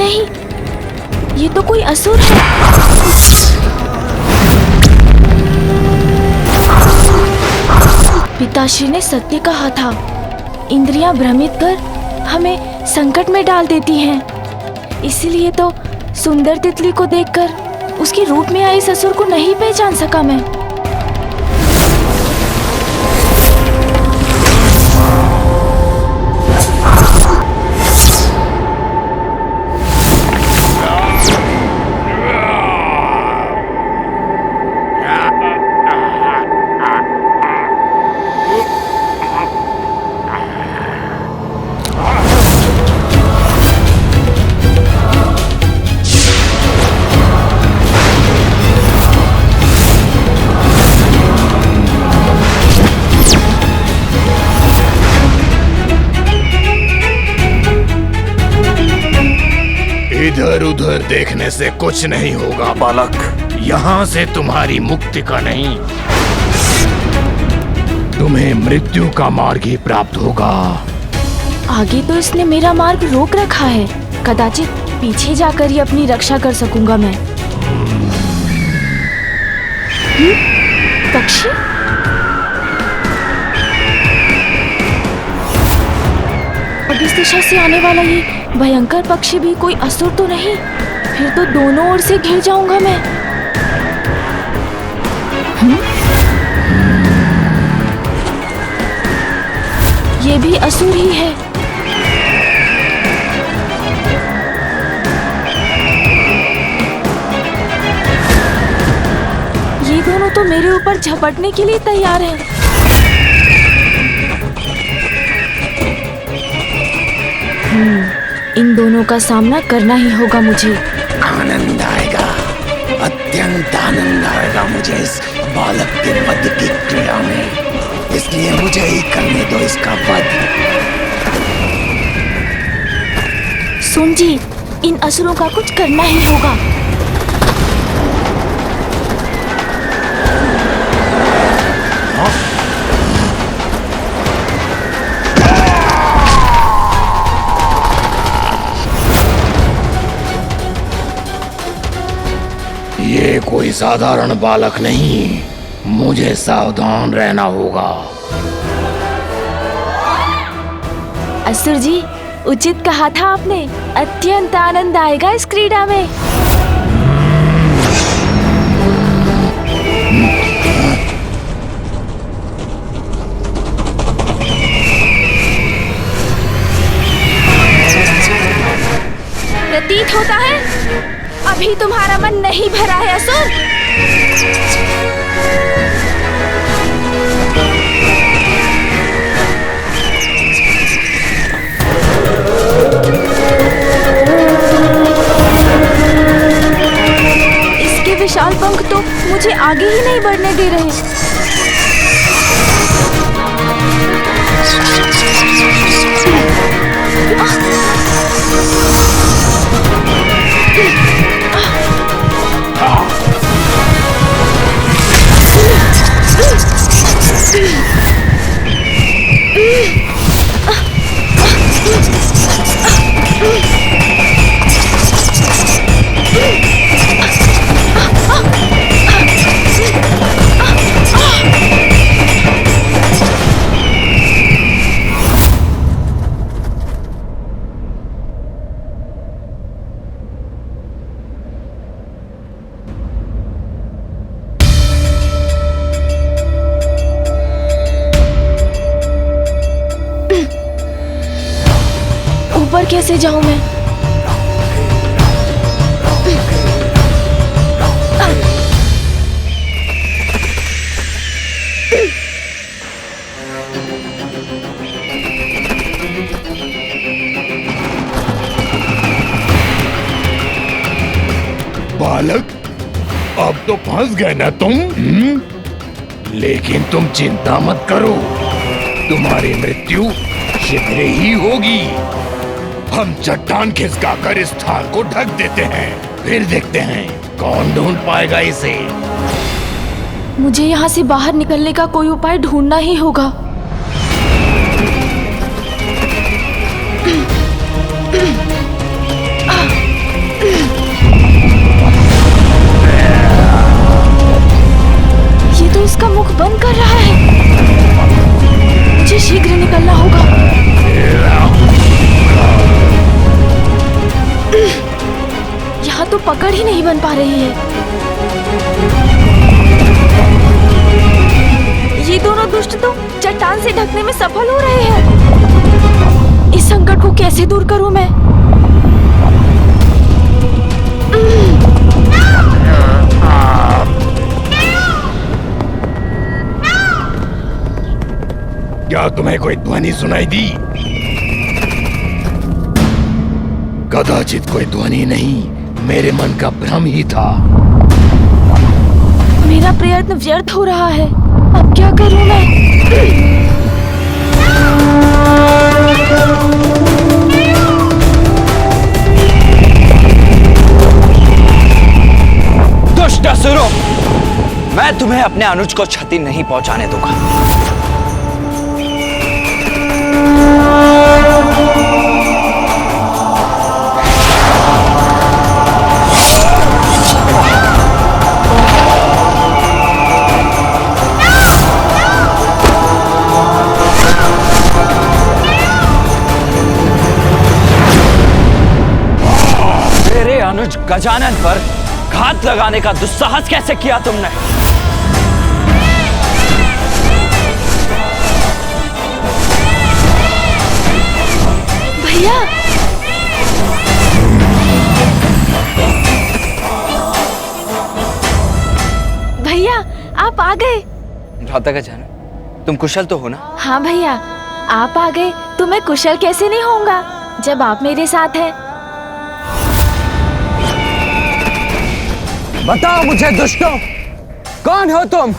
नहीं, ये तो कोई असुर है। पिताश्री ने सत्य कहा था, इंद्रियां भ्रमित कर हमें संकट में डाल देती हैं। इसीलिए तो सुंदर तितली को देखकर उसके रूप में आए ससुर को नहीं पहचान सका मैं। इधर उधर देखने से कुछ नहीं होगा बालक। यहाँ से तुम्हारी मुक्ति का नहीं, तुम्हें मृत्यु का मार्ग ही प्राप्त होगा। आगे तो इसने मेरा मार्ग रोक रखा है, कदाचित पीछे जाकर ही अपनी रक्षा कर सकूंगा मैं। पक्षी? अब इस दिशा से आने वाला ये भयंकर पक्षी भी कोई असुर तो नहीं? फिर तो दोनों ओर से घिर जाऊंगा मैं। ये भी असुर ही है। ये दोनों तो मेरे ऊपर झपटने के लिए तैयार हैं। इन दोनों का सामना करना ही होगा मुझे। आनंद आएगा, अत्यंत आनंद आएगा मुझे इस बालक के वध की क्रिया में, इसलिए मुझे ही करने दो इसका वध। सुन जी, इन असुरों का कुछ करना ही होगा। ये कोई साधारण बालक नहीं, मुझे सावधान रहना होगा। असुर जी, उचित कहा था आपने, अत्यंत आनंद आएगा इस क्रीड़ा में। प्रतीत होता है अभी तुम्हारा मन नहीं भरा है असुर। इसके विशाल पंख तो मुझे आगे ही नहीं बढ़ने दे रहे। ऊपर कैसे जाऊं मैं? बालक, अब तो फंस गए ना तुम? लेकिन तुम चिंता मत करो, तुम्हारी मृत्यु शीघ्र ही होगी। हम चट्टान खिसकाकर इस स्थान को ढक देते हैं, फिर देखते हैं कौन ढूंढ पाएगा इसे। मुझे यहाँ से बाहर निकलने का कोई उपाय ढूंढना ही होगा। उसका मुख बंद कर रहा है। मुझे शीघ्र निकलना होगा। यहाँ तो पकड़ ही नहीं बन पा रही है। ये दोनों दुष्ट तो चट्टान से ढकने में सफल हो रहे हैं। इस संकट को कैसे दूर करूं मैं? क्या तुम्हें कोई ध्वनि सुनाई दी? कदाचित कोई ध्वनि नहीं, मेरे मन का भ्रम ही था। मेरा प्रयत्न व्यर्थ हो रहा है। अब क्या करूं मैं? दुष्ट असुरों, मैं तुम्हें अपने अनुज को क्षति नहीं पहुंचाने दूंगा। अनुज गजानन पर घात लगाने का दुस्साहस कैसे किया तुमने? भैया, भैया आप आ गए। भ्राता गजानन, तुम कुशल तो हो ना? हाँ भैया, आप आ गए तो मैं कुशल कैसे नहीं होऊंगा जब आप मेरे साथ हैं। बताओ मुझे दुष्टों, कौन हो तुम?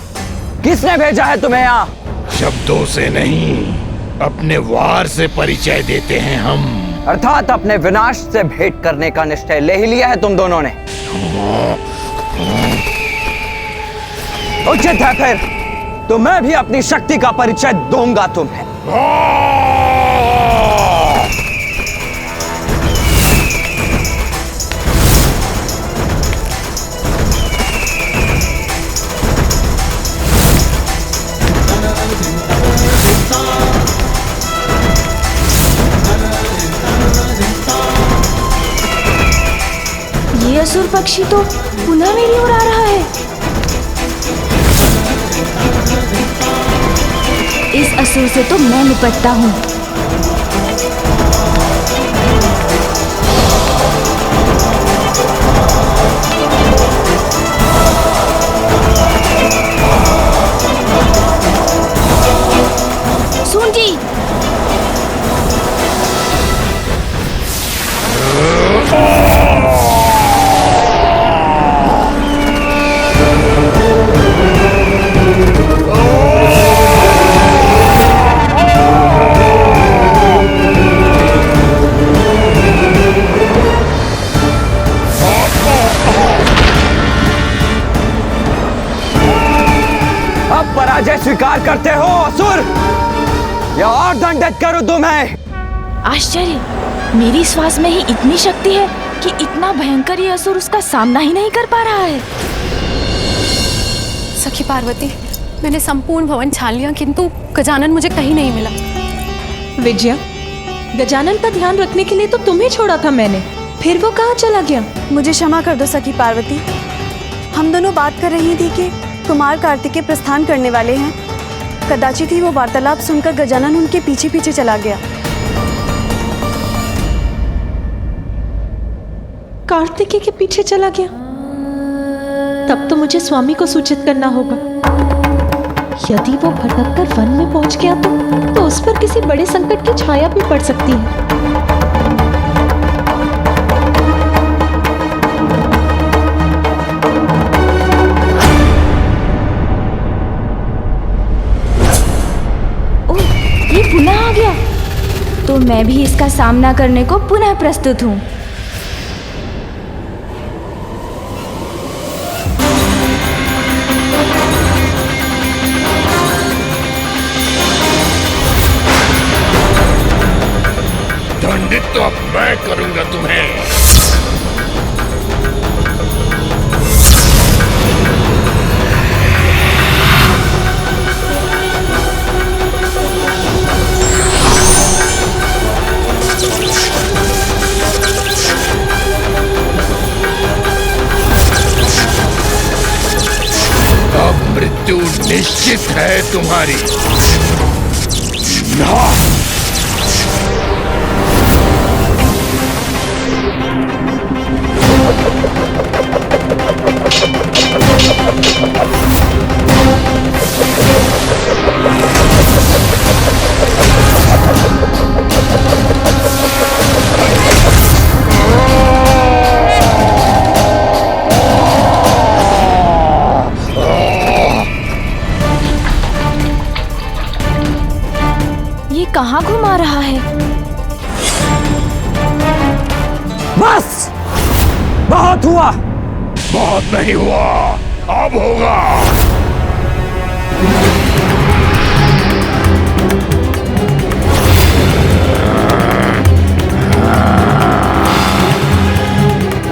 किसने भेजा है तुम्हें यहाँ? शब्दों से नहीं, अपने वार से परिचय देते हैं हम। अर्थात अपने विनाश से भेंट करने का निश्चय ले ही लिया है तुम दोनों ने। उचित है फिर, तो मैं भी अपनी शक्ति का परिचय दूंगा तुम्हें। ये असुर पक्षी तो पुनः मेरी ओर आ रहा है। इस असुर से तो मैं निपटता हूँ। सुन जी, पराजय स्वीकार करते हो असुर, या और दंडित करूं तुम्हें? आश्चर्य, मेरी श्वास में ही इतनी शक्ति है कि इतना भयंकर ये असुर उसका सामना ही नहीं कर पा रहा है। सखी पार्वती, मैंने संपूर्ण भवन छान लिया किंतु गजानन मुझे कहीं नहीं मिला। विजया, गजानन का ध्यान रखने के लिए तो तुम्हें छोड़ा था मैंने, फिर वो कहाँ चला गया? मुझे क्षमा कर दो सखी पार्वती। हम दोनों बात कर रही थी कि कुमार कार्तिकेय प्रस्थान करने वाले हैं। कदाचित ही वो वार्तालाप सुनकर गजानन उनके पीछे पीछे चला गया। कार्तिकेय के पीछे चला गया? तब तो मुझे स्वामी को सूचित करना होगा। यदि वो भटक कर वन में पहुंच गया तो उस पर किसी बड़े संकट की छाया भी पड़ सकती है। पुनः आ गया तो मैं भी इसका सामना करने को पुनः प्रस्तुत हूँ। दंडित तो अब मैं करूंगा तुम्हें। तुम्हारी। ना ये कहाँ घुमा रहा है? बस बहुत हुआ। बहुत नहीं हुआ, अब होगा।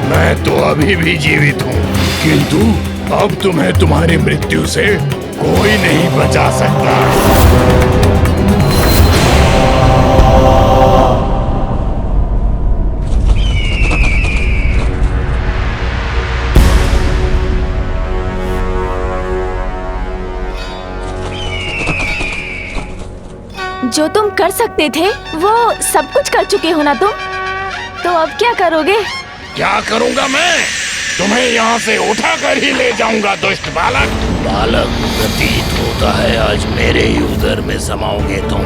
मैं तो अभी भी जीवित हूँ, किंतु अब तुम्हें तुम्हारी मृत्यु से कोई नहीं बचा सकता। जो तुम कर सकते थे वो सब कुछ कर चुके हो ना तुम, तो अब क्या करोगे? क्या करूंगा मैं? तुम्हें यहाँ से उठा कर ही ले जाऊंगा दुष्ट बालक। बालक, प्रतीत होता है आज मेरे ही उदर में समाओगे तुम।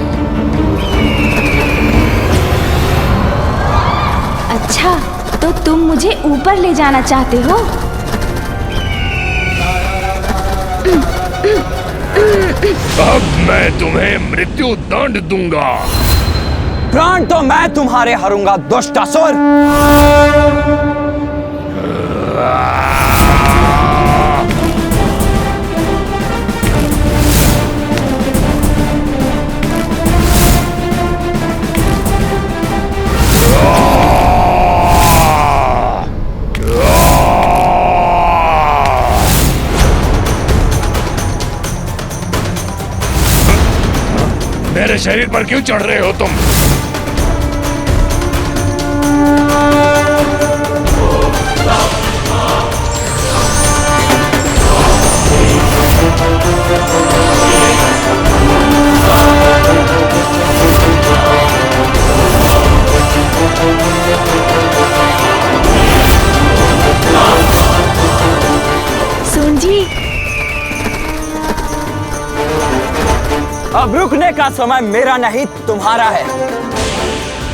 अच्छा, तो तुम मुझे ऊपर ले जाना चाहते हो? अब मैं तुम्हें मृत्यु दंड दूंगा। प्राण तो मैं तुम्हारे हरूंगा दुष्ट असुर। मेरे शरीर पर क्यों चढ़ रहे हो तुम? सुन जी, अब रुकने का समय मेरा नहीं तुम्हारा है।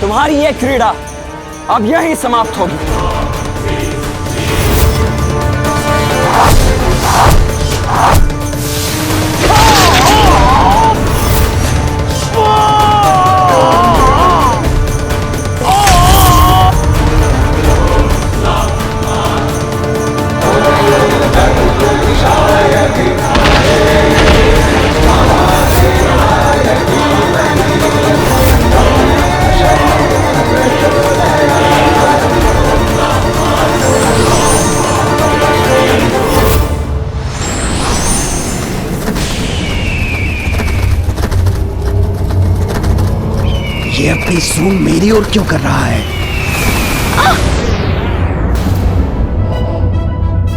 तुम्हारी ये क्रीड़ा अब यहीं समाप्त होगी। ये अपनी सूंड मेरी ओर क्यों कर रहा है?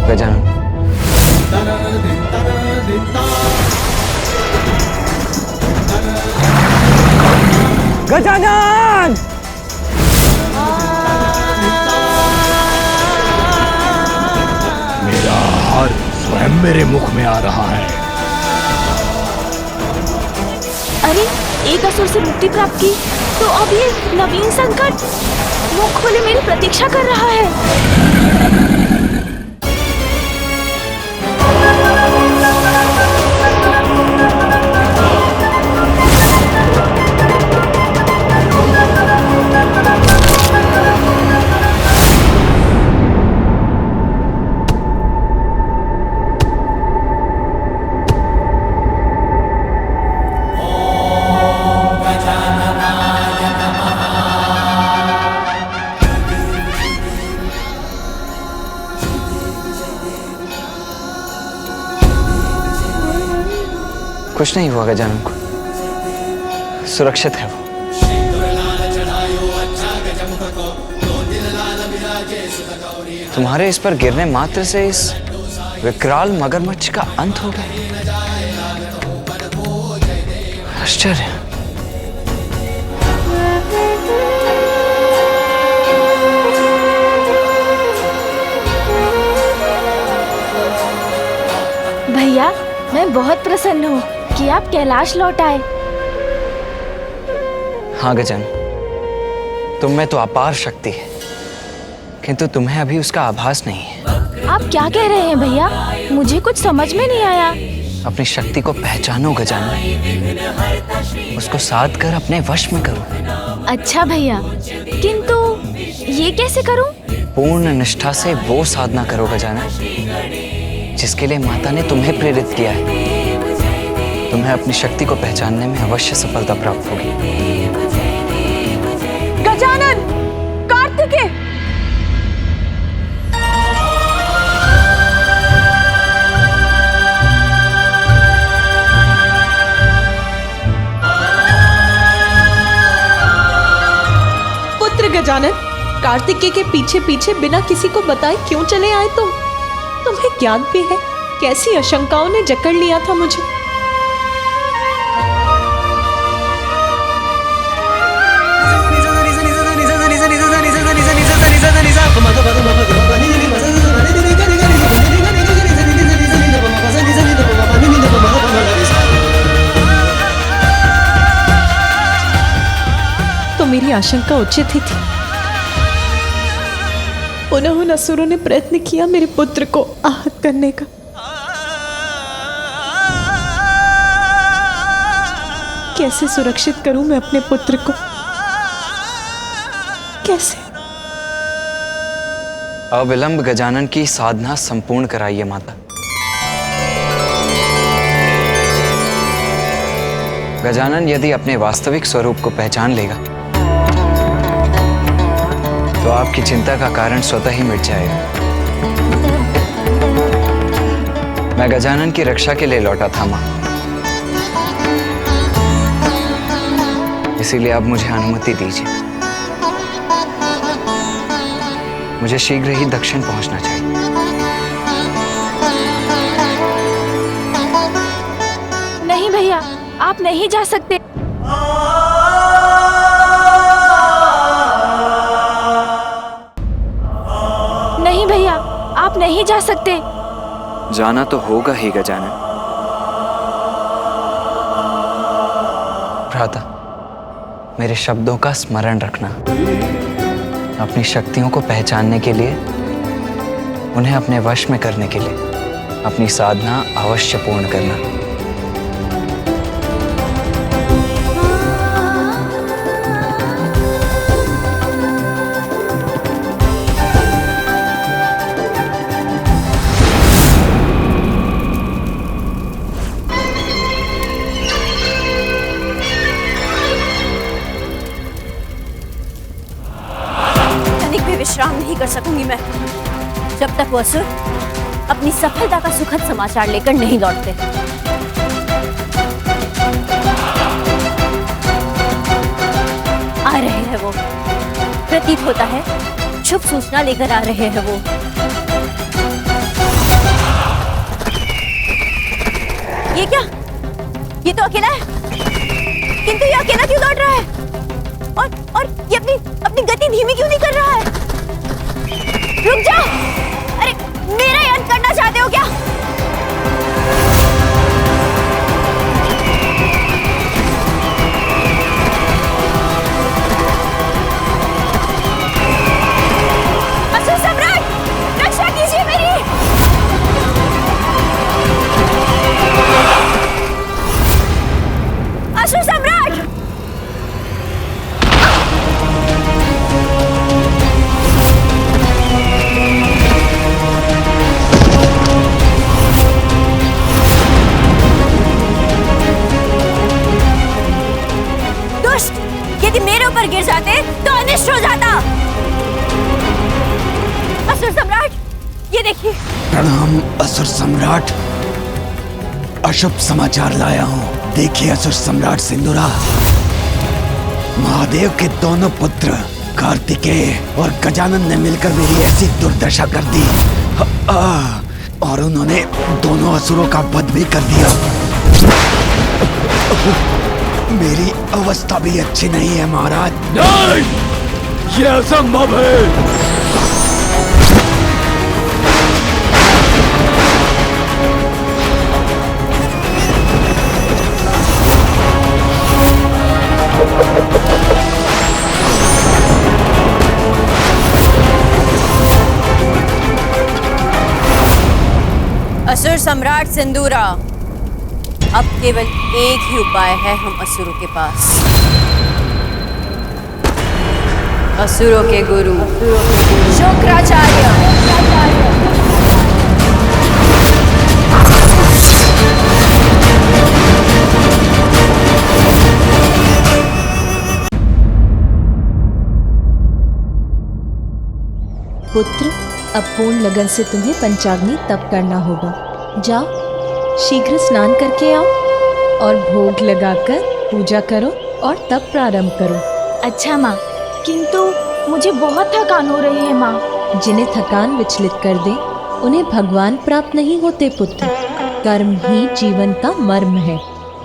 गजानन, गजानन! मेरा हार स्वयं मेरे मुख में आ रहा है। अरे एक असुर से मुक्ति प्राप्त की, तो अब ये नवीन संकट मुख खोले मेरी प्रतीक्षा कर रहा है। कुछ नहीं हुआ गजानन को, सुरक्षित है वो। तुम्हारे इस पर गिरने मात्र से इस विकराल मगरमच्छ का अंत हो गया। आश्चर्य। भैया, मैं बहुत प्रसन्न हूँ कि आप कैलाश लौट आए। हाँ गजानन, तुम में तो अपार शक्ति है, किंतु तुम्हें अभी उसका आभास नहीं है। आप क्या कह रहे हैं भैया? मुझे कुछ समझ में नहीं आया। अपनी शक्ति को पहचानो गजानन, उसको साध कर अपने वश में करो। अच्छा भैया, किंतु ये कैसे करूं? पूर्ण निष्ठा से वो साधना करो गजानन, जिसके लिए माता ने तुम्हें प्रेरित किया है। तुम्हें अपनी शक्ति को पहचानने में अवश्य सफलता प्राप्त होगी। गजानन, कार्तिकेय! पुत्र गजानन, कार्तिकेय के पीछे पीछे बिना किसी को बताए क्यों चले आए तुम? तुम्हें ज्ञान भी है कैसी आशंकाओं ने जकड़ लिया था मुझे। तो मेरी आशंका उचित ही थी। पुनः उन असुरों ने प्रयत्न किया मेरे पुत्र को आहत करने का। कैसे सुरक्षित करूं मैं अपने पुत्र को? कैसे? अविलंब गजानन की साधना संपूर्ण कराइए माता। गजानन यदि अपने वास्तविक स्वरूप को पहचान लेगा तो आपकी चिंता का कारण स्वतः ही मिट जाएगा। मैं गजानन की रक्षा के लिए लौटा था मां, इसीलिए अब मुझे अनुमति दीजिए। मुझे शीघ्र ही दक्षिण पहुंचना चाहिए। नहीं भैया, आप नहीं जा सकते। नहीं भैया, आप नहीं जा सकते। जाना तो होगा ही गजानन। भ्राता, मेरे शब्दों का स्मरण रखना। अपनी शक्तियों को पहचानने के लिए, उन्हें अपने वश में करने के लिए अपनी साधना अवश्य पूर्ण करना। विश्राम नहीं कर सकूंगी मैं जब तक वो असुर अपनी सफलता का सुखद समाचार लेकर नहीं लौटते। आ रहे हैं वो, प्रतीत होता है शुभ सूचना लेकर आ रहे हैं वो। ये क्या? ये तो अकेला है, किंतु ये अकेला क्यों लौट रहा है? और ये अपनी गति धीमी क्यों नहीं कर रहा है? रुक जाओ! अरे मेरा ही अंत करना चाहते हो क्या? असुर सम्राट, रक्षा कीजिए मेरी! असुर सम्राट! यदि मेरे ऊपर गिर जाते तो अनिष्ट हो जाता। असुर सम्राट, ये देखिए। प्रणाम असुर सम्राट, अशुभ समाचार लाया हूँ। देखिए असुर सम्राट सिंदूरा, महादेव के दोनों पुत्र कार्तिकेय और गजानन ने मिलकर मेरी ऐसी दुर्दशा कर दी और उन्होंने दोनों असुरों का वध भी कर दिया। मेरी अवस्था भी अच्छी नहीं है महाराज। नहीं, ये असंभव है। असुर सम्राट सिंदूरा, अब केवल एक ही उपाय है हम असुरों के पास। असुरों के गुरु शुक्राचार्य। पुत्र, अब पूर्ण लगन से तुम्हें पंचाग्नि तप करना होगा। जाओ, शीघ्र स्नान करके आओ और भोग लगाकर पूजा करो और तप प्रारंभ करो। अच्छा माँ, किंतु मुझे बहुत थकान हो रही है माँ। जिन्हें थकान विचलित कर दे उन्हें भगवान प्राप्त नहीं होते पुत्र। कर्म ही जीवन का मर्म है।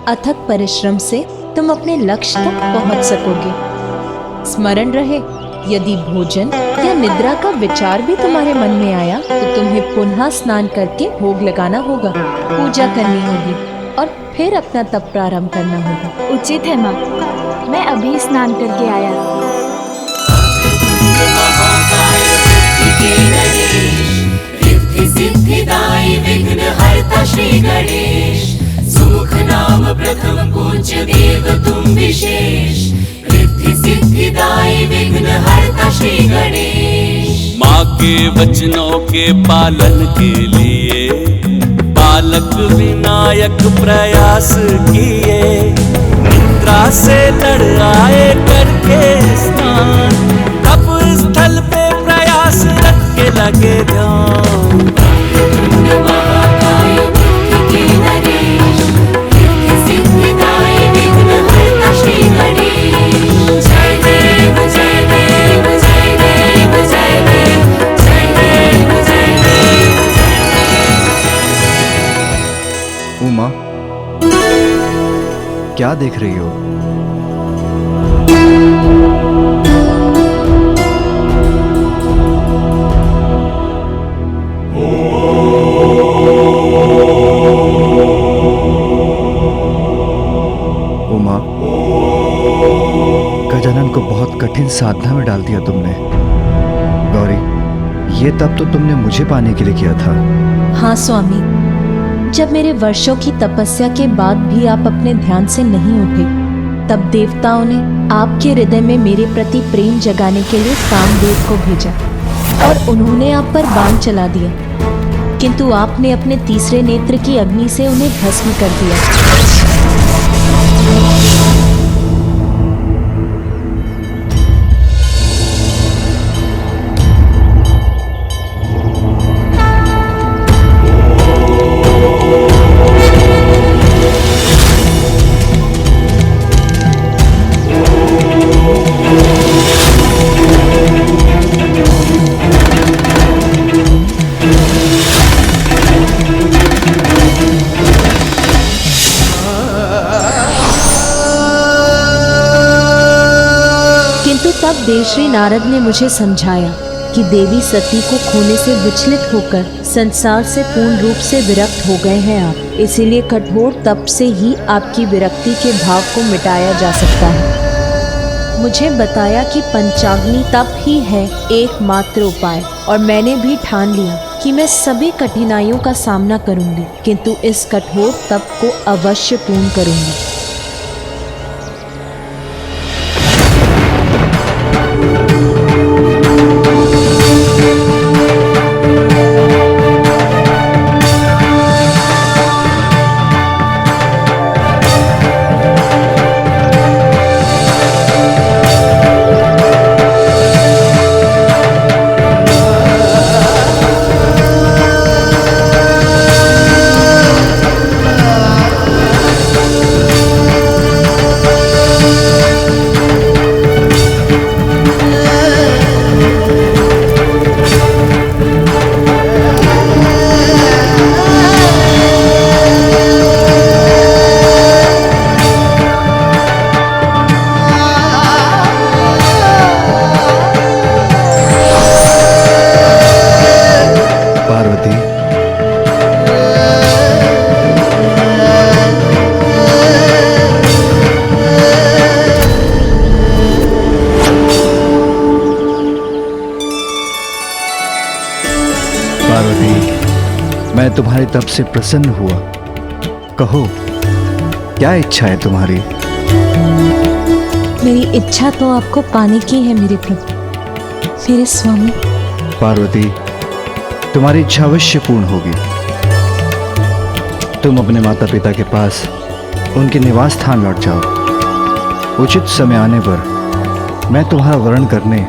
अथक परिश्रम से तुम अपने लक्ष्य तक पहुंच सकोगे। स्मरण रहे, यदि भोजन या निद्रा का विचार भी तुम्हारे मन में आया तो तुम्हें पुनः स्नान करके भोग लगाना होगा, पूजा करनी होगी और फिर अपना तप प्रारंभ करना होगा। उचित है माँ, मैं अभी स्नान करके आया। सिद्धिदायी विघ्नहर्ता श्री गणेश, सुमुख नाम प्रथम पूज्य देव तुम विशेष। रिद्धि सिद्धिदायी विघ्नहर्ता श्री गणेश। माँ के वचनों के पालन के लिए बालक विनायक प्रयास किए। निद्रा से लड़ आए करके स्नान, तप स्थल पे प्रयास रख के लगे ध्यान। महाकाय बुद्धि के नरेश, रिद्धि सिद्धिदायी विघ्नहर्ता श्री गणेश। जय देव जय देव जय देव जय देव जय देव जय देव जय देव। उमा, क्या देख रही हो? उमा, गजानन को बहुत कठिन साधना में डाल दिया तुमने। गौरी, ये तप तो तुमने मुझे पाने के लिए किया था। हाँ स्वामी, जब मेरे वर्षों की तपस्या के बाद भी आप अपने ध्यान से नहीं उठे, तब देवताओं ने आपके हृदय में मेरे प्रति प्रेम जगाने के लिए कामदेव को भेजा और उन्होंने आप पर बाण चला दिया, किंतु आपने अपने तीसरे नेत्र की अग्नि से उन्हें भस्म कर दिया। तब देवश्री नारद ने मुझे समझाया कि देवी सती को खोने से विचलित होकर संसार से पूर्ण रूप से विरक्त हो गए हैं आप, इसीलिए कठोर तप से ही आपकी विरक्ति के भाव को मिटाया जा सकता है। मुझे बताया कि पंचाग्नि तप ही है एकमात्र उपाय, और मैंने भी ठान लिया कि मैं सभी कठिनाइयों का सामना करूंगी, किंतु इस कठोर तप को अवश्य पूर्ण करूंगी। मैं तुम्हारे तप से प्रसन्न हुआ। कहो, क्या इच्छा है तुम्हारी? मेरी इच्छा तो आपको पाने की है मेरे प्रभु, मेरे स्वामी। पार्वती, तुम्हारी इच्छा अवश्य पूर्ण होगी। तुम अपने माता पिता के पास उनके निवास स्थान लौट जाओ। उचित समय आने पर मैं तुम्हारा वरण करने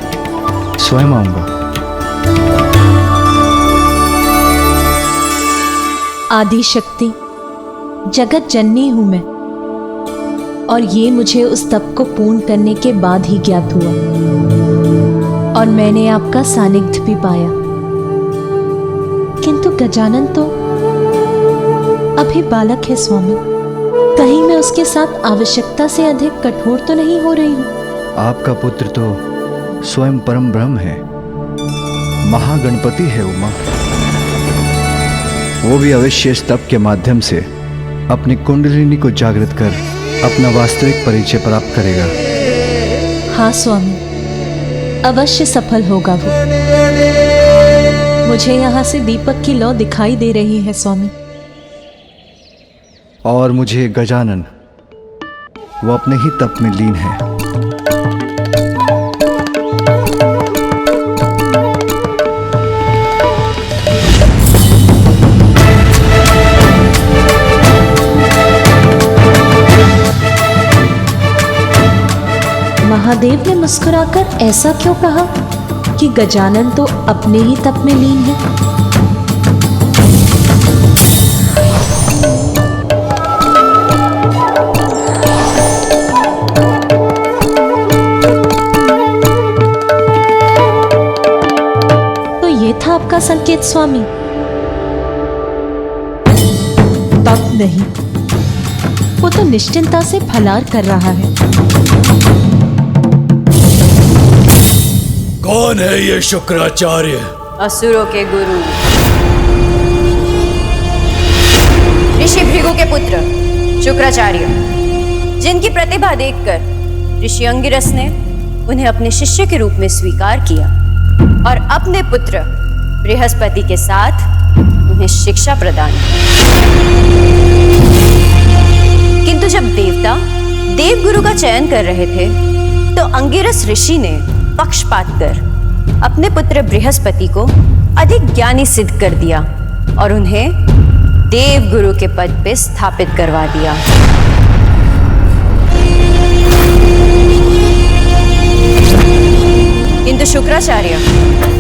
स्वयं आऊंगा। आदि शक्ति जगत जननी हूं मैं, और ये मुझे उस तप को पूर्ण करने के बाद ही ज्ञात हुआ, और मैंने आपका सानिध्य भी पाया। किंतु गजानन तो अभी बालक है स्वामी, कहीं मैं उसके साथ आवश्यकता से अधिक कठोर तो नहीं हो रही हूं? आपका पुत्र तो स्वयं परम ब्रह्म है, महागणपति है उमा। वो भी अवश्य इस तप के माध्यम से अपनी कुंडलिनी को जागृत कर अपना वास्तविक परिचय प्राप्त करेगा। हाँ स्वामी, अवश्य सफल होगा वो। मुझे यहाँ से दीपक की लौ दिखाई दे रही है स्वामी। और मुझे गजानन, वो अपने ही तप में लीन है। महादेव ने मुस्कुराकर ऐसा क्यों कहा कि गजानन तो अपने ही तप में लीन है? तो ये था आपका संकेत स्वामी? तप नहीं, वो तो निश्चिंता से फलार कर रहा है। कौन है ये शुक्राचार्य? असुरों के गुरु, ऋषि भृगु के पुत्र शुक्राचार्य, जिनकी प्रतिभा देखकर ऋषि अंगिरस ने उन्हें अपने शिष्य के रूप में स्वीकार किया और अपने पुत्र बृहस्पति के साथ उन्हें शिक्षा प्रदान की। किंतु जब देवता देवगुरु का चयन कर रहे थे तो अंगिरस ऋषि ने पक्षपात कर अपने पुत्र बृहस्पति को अधिक ज्ञानी सिद्ध कर दिया और उन्हें देवगुरु के पद पे स्थापित करवा दिया। किंतु शुक्राचार्य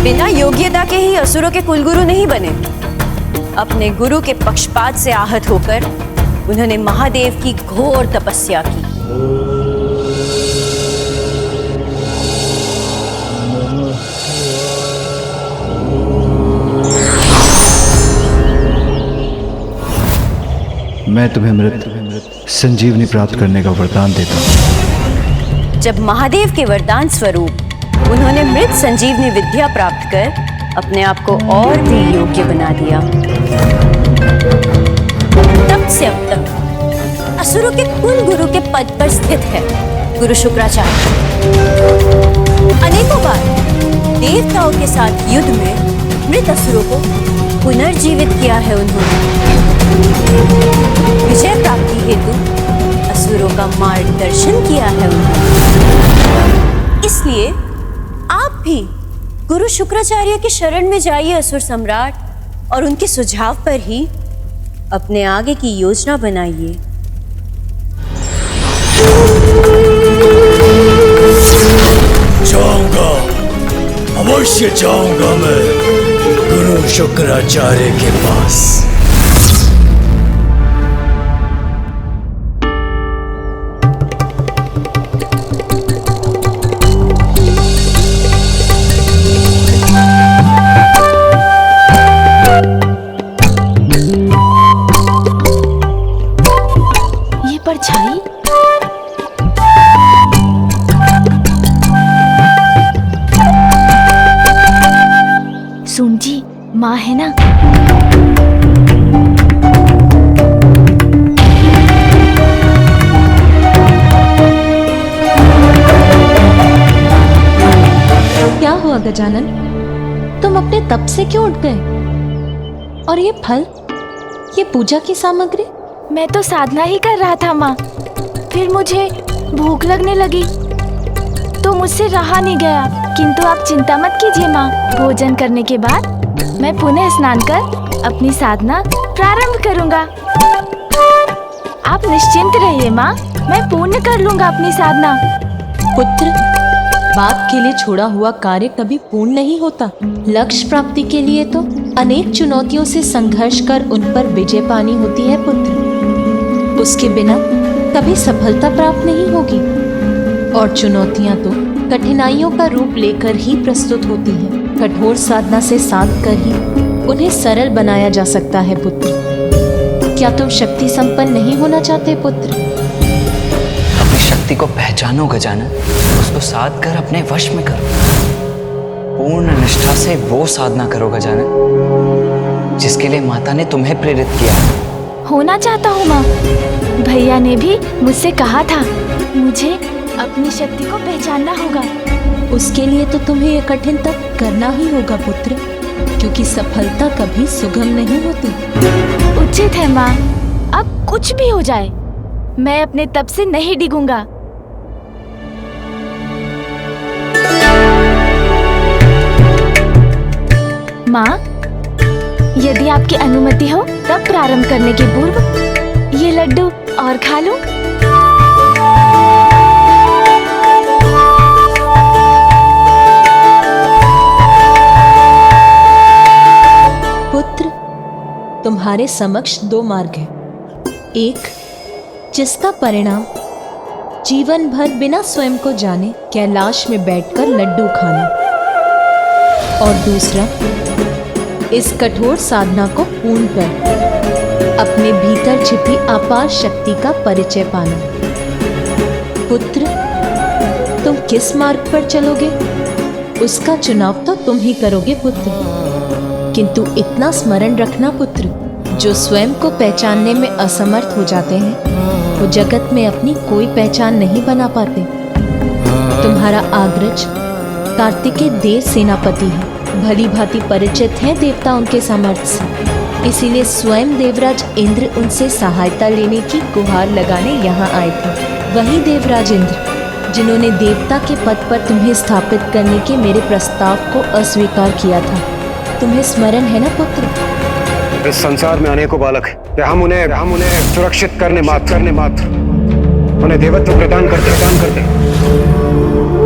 बिना योग्यता के ही असुरों के कुलगुरु नहीं बने। अपने गुरु के पक्षपात से आहत होकर उन्होंने महादेव की घोर तपस्या की। मैं तुम्हें मृत संजीवनी प्राप्त करने का वरदान देता हूँ। जब महादेव के वरदान स्वरूप उन्होंने मृत संजीवनी विद्या प्राप्त कर अपने आप को और भी योग्य बना दिया, तब से अब तक असुरों के कुल गुरु के पद पर स्थित है गुरु शुक्राचार्य। अनेकों बार देवताओं के साथ युद्ध में मृत असुरों को पुनर्जीवित किया है उन्होंने। विजय प्राप्ति हेतु असुरों का मार्गदर्शन किया है उन्होंने। इसलिए आप भी गुरु शुक्राचार्य की शरण में जाइए असुर सम्राट, और उनके सुझाव पर ही अपने आगे की योजना बनाइए। जाऊंगा, अवश्य जाऊंगा मैं गुरु शुक्राचार्य के पास। ये परछाई सुन जी, माँ है ना? क्या हुआ गजानन, तुम अपने तप से क्यों उठ गए? और ये फल ये पूजा की सामग्री? मैं तो साधना ही कर रहा था माँ। फिर मुझे भूख लगने लगी तो मुझसे रहा नहीं गया। किंतु आप चिंता मत कीजिए माँ, भोजन करने के बाद मैं पुनः स्नान कर अपनी साधना प्रारंभ करूँगा। आप निश्चिंत रहिए माँ, मैं पूर्ण कर लूँगा अपनी साधना। पुत्र, बाप के लिए छोड़ा हुआ कार्य कभी पूर्ण नहीं होता। लक्ष्य प्राप्ति के लिए तो अनेक चुनौतियों से संघर्ष कर उन पर विजय पानी होती है पुत्र। उसके बिना कभी सफलता प्राप्त नहीं होगी। और चुनौतियां तो कठिनाइयों का रूप लेकर ही प्रस्तुत होती हैं। कठोर साधना से साध कर ही उन्हें सरल बनाया जा सकता है पुत्र। क्या तुम शक्ति संपन्न नहीं होना चाहते पुत्र? अपनी शक्ति को पहचानो गजानन, उसको साध कर अपने वश में करो। पूर्ण निष्ठा से वो साधना करो गजानन जिसके लिए माता ने तुम्हें प्रेरित किया। होना चाहता हूँ माँ। भैया ने भी मुझसे कहा था मुझे अपनी शक्ति को पहचानना होगा। उसके लिए तो तुम्हें यह कठिन तप करना ही होगा पुत्र, क्योंकि सफलता कभी सुगम नहीं होती। उचित है माँ, अब कुछ भी हो जाए मैं अपने तप से नहीं डिगूंगा। माँ, यदि आपकी अनुमति हो तब प्रारंभ करने के पूर्व ये लड्डू और खा लूं। पुत्र, तुम्हारे समक्ष दो मार्ग हैं। एक, जिसका परिणाम जीवन भर बिना स्वयं को जाने कैलाश में बैठकर लड्डू खाना, और दूसरा, इस कठोर साधना को पूर्ण कर अपने भीतर छिपी अपार शक्ति का परिचय पाना। पुत्र, तुम किस मार्ग पर चलोगे उसका चुनाव तो तुम ही करोगे पुत्र। किंतु इतना स्मरण रखना पुत्र, जो स्वयं को पहचानने में असमर्थ हो जाते हैं वो जगत में अपनी कोई पहचान नहीं बना पाते। तुम्हारा अग्रज कार्तिकेय देव सेनापति है, भली भांति परिचित हैं देवता उनके सामर्थ्य से। इसीलिए स्वयं देवराज इंद्र उनसे सहायता लेने की गुहार लगाने यहाँ आए थे। वही देवराज इंद्र जिन्होंने देवता के पद पर तुम्हें स्थापित करने के मेरे प्रस्ताव को अस्वीकार किया था। तुम्हें स्मरण है ना पुत्र? इस संसार में अनेकों बालक हैं। हम उन्हें सुरक्षित करने मात्र उन्हें देवत्व प्रदान करते।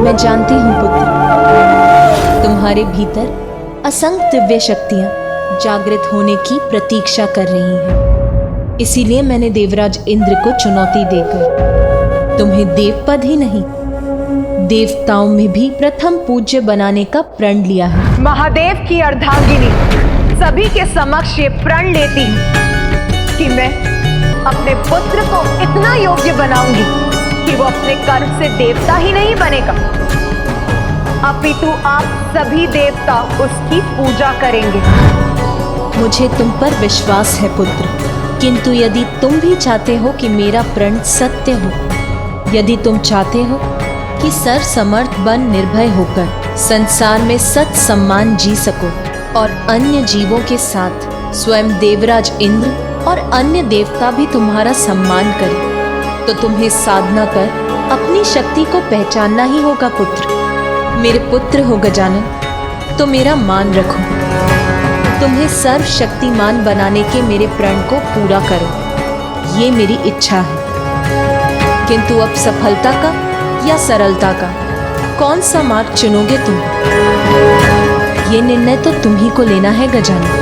मैं जानती हूँ पुत्र, तुम्हारे भीतर असंख्य दिव्य शक्तियाँ जागृत होने की प्रतीक्षा कर रही हैं। इसीलिए मैंने देवराज इंद्र को चुनौती देकर तुम्हें देवपद ही नहीं, देवताओं में भी प्रथम पूज्य बनाने का प्रण लिया है। महादेव की अर्धांगिनी सभी के समक्ष ये प्रण लेती हूँ कि मैं अपने पुत्र को इतना योग्य बनाऊंगी कि वो अपने कर्म से देवता ही नहीं बनेगा, अपितु आप सभी देवता उसकी पूजा करेंगे। मुझे तुम पर विश्वास है पुत्र, किंतु यदि तुम भी चाहते हो कि मेरा प्रण सत्य हो, यदि तुम चाहते हो कि सर्व समर्थ बन निर्भय होकर संसार में सत सम्मान जी सको और अन्य जीवों के साथ स्वयं देवराज इंद्र और अन्य देवता भी तुम्हारा सम्मान करें, तो तुम्हें साधना कर अपनी शक्ति को पहचानना ही होगा पुत्र। मेरे पुत्र हो गजानन, तो मेरा मान रखो। तुम्हें सर्वशक्तिमान बनाने के मेरे प्रण को पूरा करो, ये मेरी इच्छा है। किंतु अब सफलता का या सरलता का कौन सा मार्ग चुनोगे तुम? ये निर्णय तो तुम ही को लेना है गजानन।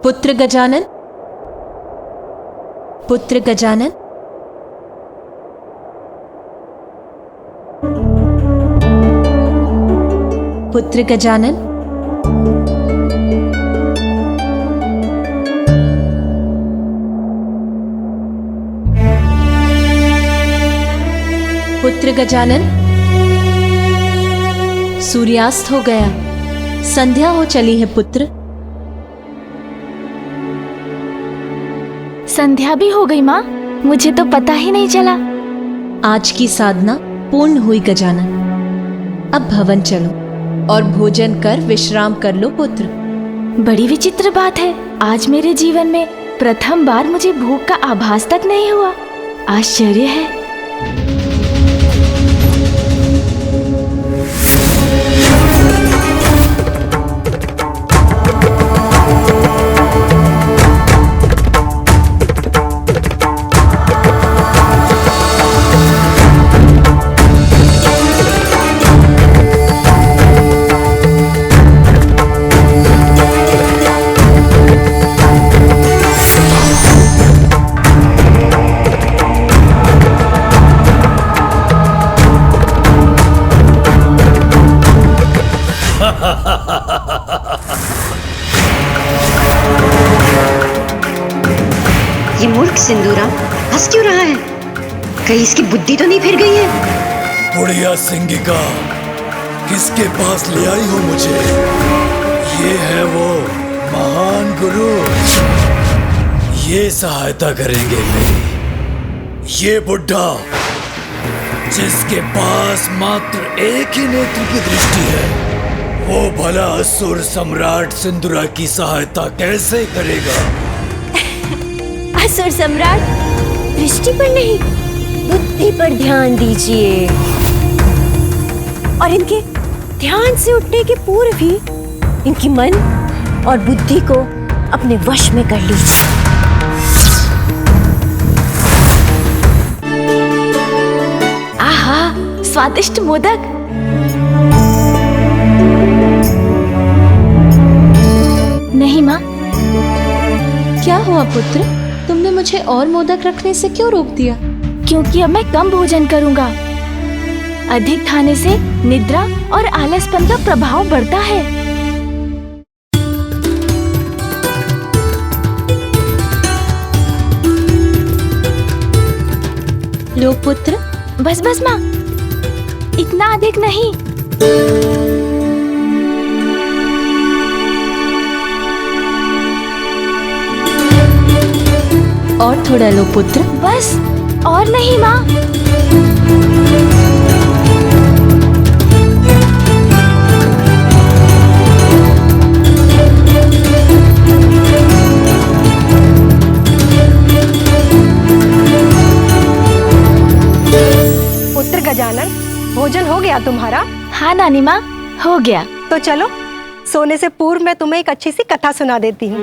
पुत्र गजानन, पुत्र गजानन, पुत्र गजानन, पुत्र गजानन। सूर्यास्त हो गया, संध्या हो चली है पुत्र। संध्या भी हो गई माँ, मुझे तो पता ही नहीं चला। आज की साधना पूर्ण हुई गजानन। अब भवन चलो और भोजन कर विश्राम कर लो पुत्र। बड़ी विचित्र बात है, आज मेरे जीवन में प्रथम बार मुझे भूख का आभास तक नहीं हुआ। आश्चर्य है। ये मूर्ख सिंदूरा हंस क्यों रहा है? कहीं इसकी बुद्धि तो नहीं फिर गई है? बुढ़िया सिंगिका, किसके पास ले आई हो मुझे? ये है वो महान गुरु, ये सहायता करेंगे मेरी। ये बुढ़ा जिसके पास मात्र एक ही नेत्र की दृष्टि है, वो भला असुर सम्राट सिंदूरा की सहायता कैसे करेगा? असुर सम्राट दृष्टि पर नहीं, बुद्धि पर ध्यान दीजिए और इनके ध्यान से उठने के पूर्व ही इनकी मन और बुद्धि को अपने वश में कर लीजिए। आहा, स्वादिष्ट मोदक। नहीं माँ। क्या हुआ पुत्र, तुमने मुझे और मोदक रखने से क्यों रोक दिया? क्योंकि अब मैं कम भोजन करूंगा। अधिक खाने से निद्रा और आलसपन का प्रभाव बढ़ता है। लो पुत्र। बस बस माँ, इतना अधिक नहीं। और थोड़ा लो पुत्र। बस, और नहीं माँ। पुत्र गजानन, भोजन हो गया तुम्हारा? हाँ नानी माँ, हो गया। तो चलो, सोने से पूर्व मैं तुम्हें एक अच्छी सी कथा सुना देती हूँ,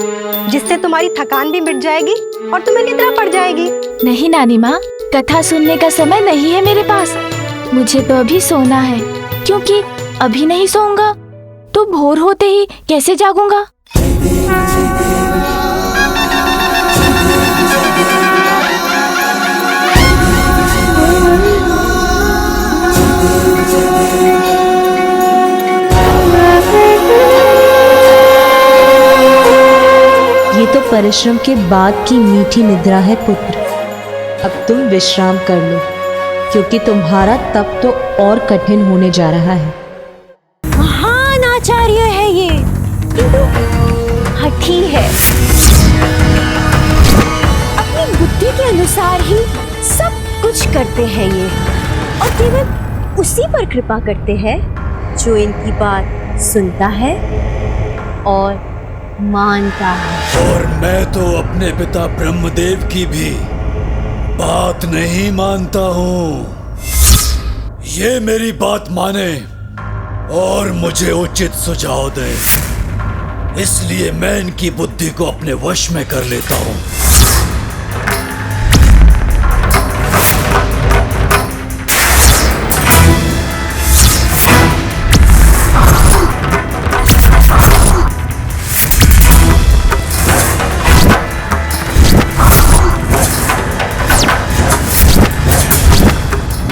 जिससे तुम्हारी थकान भी मिट जाएगी और तुम्हें निद्रा पड़ जाएगी। नहीं नानी माँ, कथा सुनने का समय नहीं है मेरे पास। मुझे तो अभी सोना है, क्योंकि अभी नहीं सोऊंगा तो भोर होते ही कैसे जागूंगा। ये तो परिश्रम के बाद की मीठी निद्रा है पुत्र। अब तुम विश्राम कर लो, क्योंकि तुम्हारा तप तो और कठिन होने जा रहा है। महान आचार्य है ये, किंतु हठी है। अपनी बुद्धि के अनुसार ही सब कुछ करते हैं ये, और केवल उसी पर कृपा करते हैं जो इनकी बात सुनता है और मानता है। और मैं तो अपने पिता ब्रह्मदेव की भी बात नहीं मानता हूँ। ये मेरी बात माने और मुझे उचित सुझाव दे, इसलिए मैं इनकी बुद्धि को अपने वश में कर लेता हूँ।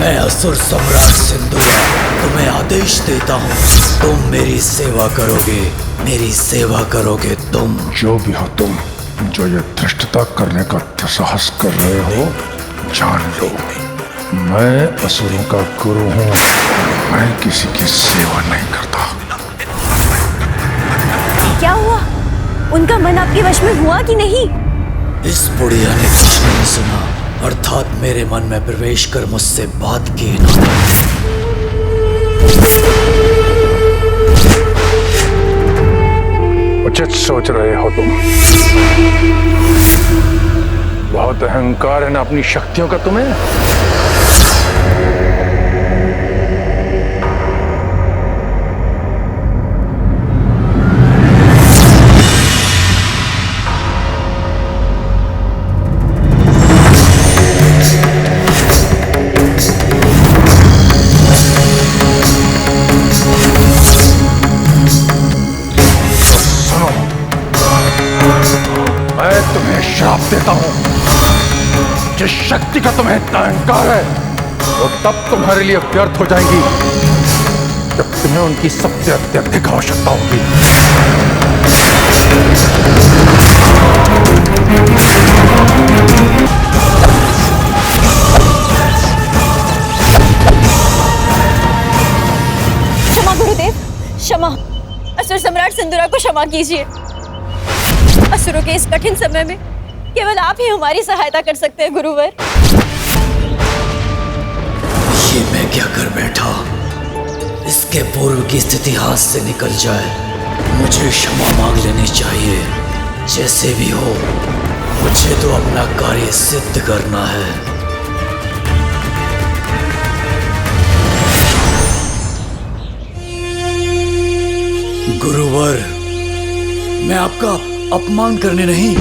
मैं असुर सम्राट सिंदूरा तुम्हें आदेश देता हूँ, तुम मेरी सेवा करोगे, मेरी सेवा करोगे तुम। जो भी हो तुम, जो ये धृष्टता करने का दुस्साहस कर रहे हो, जान लो मैं असुरों का गुरु हूँ। मैं किसी की सेवा नहीं करता। क्या हुआ? उनका मन आपके वश में हुआ कि नहीं? इस बुढ़िया ने कुछ नहीं सुना, अर्थात मेरे मन में प्रवेश कर मुझसे बात की ना। उचित सोच रहे हो तुम। बहुत अहंकार है ना अपनी शक्तियों का तुम्हें। श्राप देता हूं, जिस शक्ति का तुम्हें इतना अहंकार है वो तब तुम्हारे लिए व्यर्थ हो जाएंगी जब तुम्हें उनकी सबसे अत्यधिक आवश्यकता होगी। क्षमा गुरुदेव, क्षमा। असुर सम्राट सिंदूरा को क्षमा कीजिए। असुरों के इस कठिन समय में केवल आप ही हमारी सहायता कर सकते हैं गुरुवर। ये मैं क्या कर बैठा? इसके पूर्व की स्थिति हाथ से निकल जाए। मुझे क्षमा मांग लेनी चाहिए। जैसे भी हो, मुझे तो अपना कार्य सिद्ध करना है। गुरुवर, मैं आपका अपमान करने नहीं,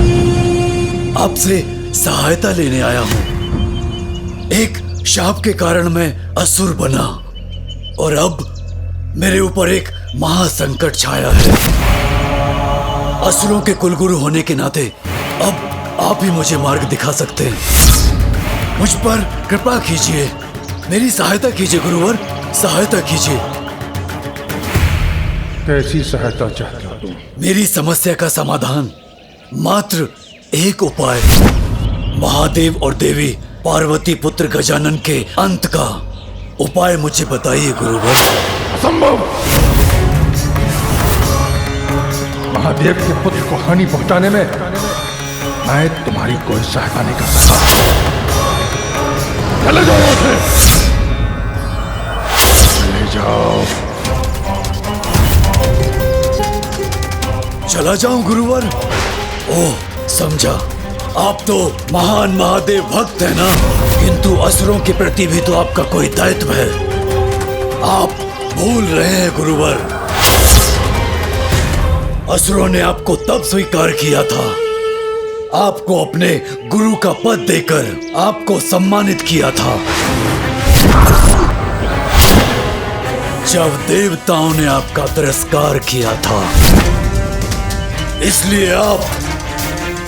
आपसे सहायता लेने आया हूं। एक शाप के कारण मैं असुर बना और अब मेरे ऊपर एक महासंकट छाया है। असुरों के कुलगुरु होने के नाते अब आप ही मुझे मार्ग दिखा सकते हैं। मुझ पर कृपा कीजिए, मेरी सहायता कीजिए गुरुवर, सहायता कीजिए। कैसी सहायता चाहते हो तुम? मेरी समस्या का समाधान, मात्र एक उपाय। महादेव और देवी पार्वती पुत्र गजानन के अंत का उपाय मुझे बताइए गुरुवर। असंभव! महादेव के पुत्र को हानि पहुंचाने में मैं तुम्हारी कोई सहायता नहीं कर सकता। चले जाओ यहाँ से। चले जाओ। चला जाऊं गुरुवर? ओह, समझा। आप तो महान महादेव भक्त है ना, किंतु असुरों के प्रति भी तो आपका कोई दायित्व है। आप भूल रहे हैं गुरुवर। असुरों ने आपको तब स्वीकार किया था, आपको अपने गुरु का पद देकर आपको सम्मानित किया था, जब देवताओं ने आपका तिरस्कार किया था। इसलिए आप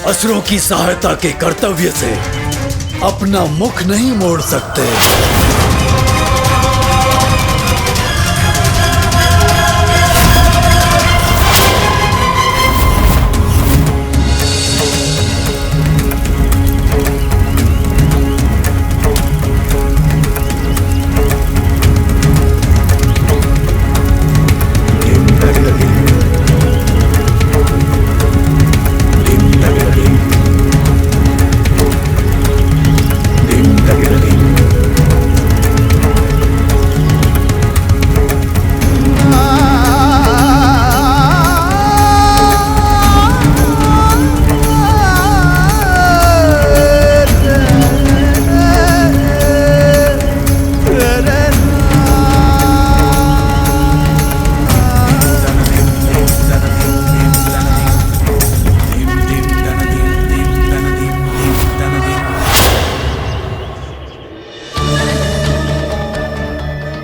असुरों की सहायता के कर्तव्य से अपना मुख नहीं मोड़ सकते।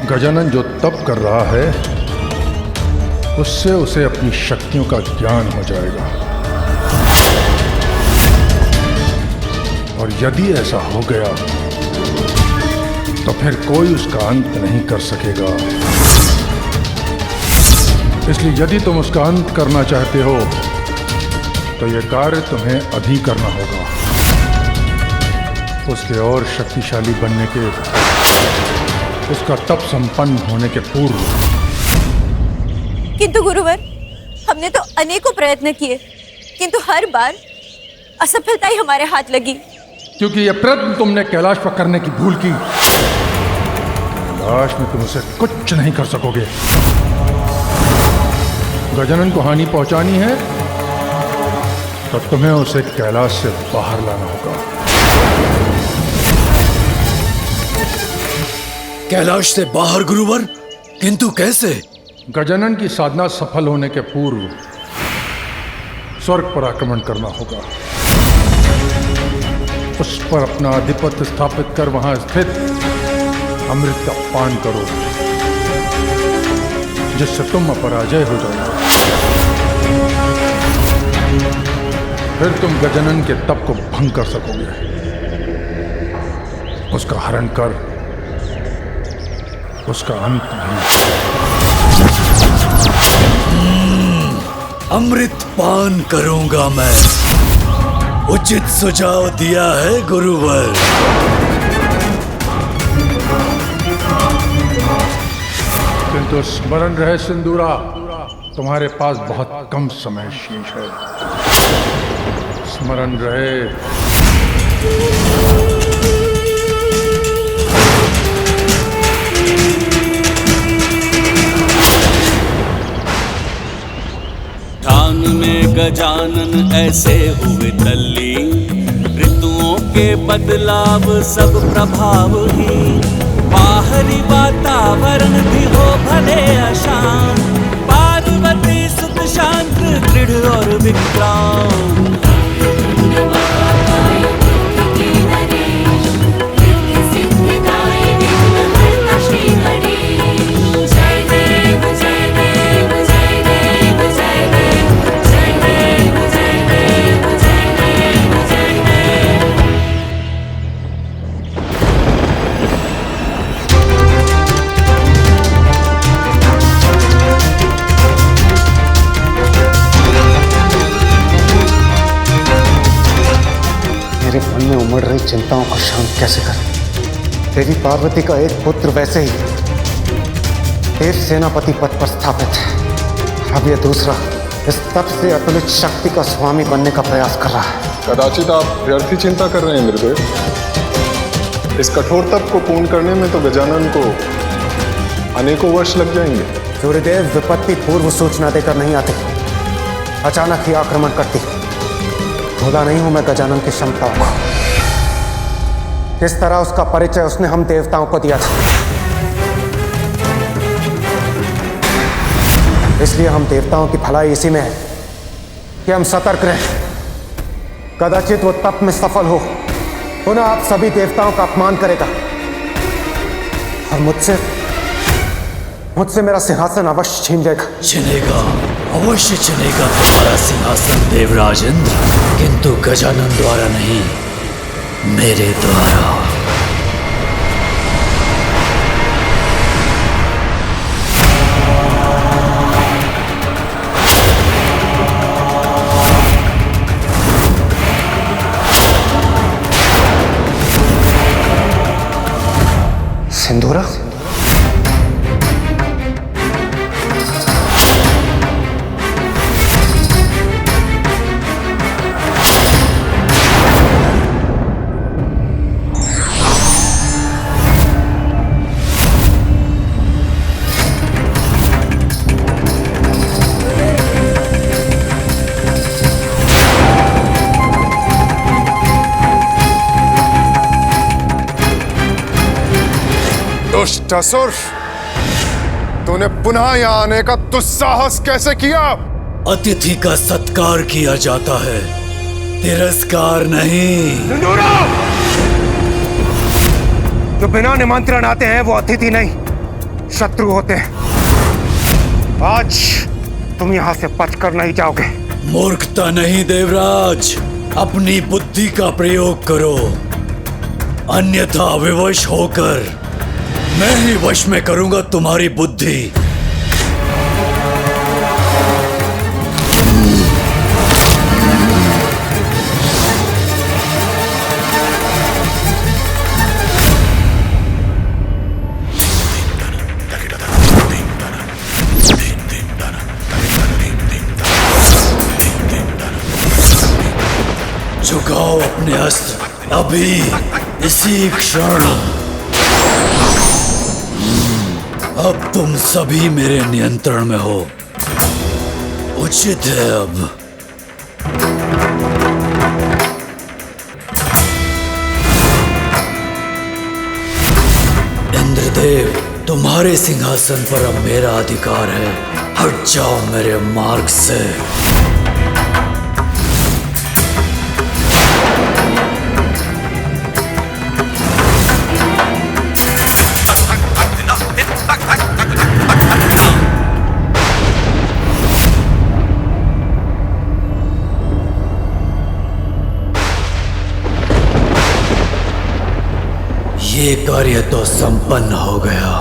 गजानन जो तप कर रहा है उससे उसे अपनी शक्तियों का ज्ञान हो जाएगा, और यदि ऐसा हो गया तो फिर कोई उसका अंत नहीं कर सकेगा। इसलिए यदि तुम उसका अंत करना चाहते हो तो यह कार्य तुम्हें अभी करना होगा, उसके और शक्तिशाली बनने के, उसका तप संपन्न होने के पूर्व। किंतु गुरुवर, हमने तो अनेकों प्रयत्न किए, किंतु हर बार असफलता ही हमारे हाथ लगी। क्योंकि यह प्रयत्न तुमने कैलाश पर करने की भूल की। कैलाश में तुम उसे कुछ नहीं कर सकोगे। गजानन को हानि पहुंचानी है तो तुम्हें उसे कैलाश से बाहर लाना होगा। कैलाश से बाहर गुरुवर? किंतु कैसे? गजानन की साधना सफल होने के पूर्व स्वर्ग पर आक्रमण करना होगा, उस पर अपना आधिपत्य स्थापित कर वहां स्थित अमृत का पान करो, जिससे तुम अपराजय हो जाओगे। फिर तुम गजानन के तप को भंग कर सकोगे, उसका हरण कर उसका अंत नहीं। अमृत पान करूंगा मैं। उचित सुझाव दिया है गुरुवर। किंतु स्मरण रहे सिंदूरा, तुम्हारे पास बहुत कम समय शेष है। स्मरण रहे। ध्यान में गजानन ऐसे हुए तल्ली, ऋतुओं के बदलाव सब प्रभाव ही। बाहरी वातावरण भी हो भले अशांत, पार्वती सुख शांत दृढ़ और विक्रांत। मेरे मन में उमड़ रही चिंताओं को शांत कैसे करूं? तेरी पार्वती का एक पुत्र वैसे ही देव सेनापति पद पर स्थापित है, अब यह दूसरा इस तप से अतुलित शक्ति का स्वामी बनने का प्रयास कर रहा है। कदाचित आप व्यर्थ ही चिंता कर रहे हैं इंद्रदेव। इस कठोर तप को पूर्ण करने में तो गजानन को अनेकों वर्ष लग जाएंगे। सूर्यदेव विपत्ति पूर्व सूचना देकर नहीं आते, अचानक ही आक्रमण करती। भूला नहीं हूं मैं गजानन की क्षमताओं को, किस तरह उसका परिचय उसने हम देवताओं को दिया था। इसलिए हम देवताओं की भलाई इसी में है कि हम सतर्क रहें। कदाचित वो तप में सफल हो, पुनः आप सभी देवताओं का अपमान करेगा और मुझसे मेरा सिंहासन अवश्य छीन लेगा। छिनेगा, अवश्य छिनेगा तुम्हारा सिंहासन देवराज इंद्र, किंतु गजानन द्वारा नहीं, मेरे द्वारा। सिंदूरा, दुष्ट असुर, तूने पुनः यहाँ आने का दुस्साहस कैसे किया? अतिथि का सत्कार किया जाता है, तिरस्कार नहीं। सिंदूरा! जो बिना निमंत्रण आते हैं वो अतिथि नहीं, शत्रु होते हैं। आज तुम यहां से बचकर नहीं जाओगे। मूर्खता नहीं देवराज, अपनी बुद्धि का प्रयोग करो, अन्यथा विवश होकर मैं ही वश में करूंगा तुम्हारी बुद्धि। झुकाओ अपने अस्त्र अभी, इसी क्षण। अब तुम सभी मेरे नियंत्रण में हो। उचित है अब। इंद्रदेव, तुम्हारे सिंहासन पर अब मेरा अधिकार है। हट जाओ मेरे मार्ग से। ये कार्य तो संपन्न हो गया।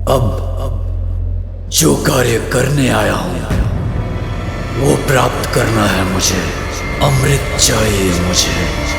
अब जो कार्य करने आया हूं वो प्राप्त करना है मुझे। अमृत चाहिए मुझे।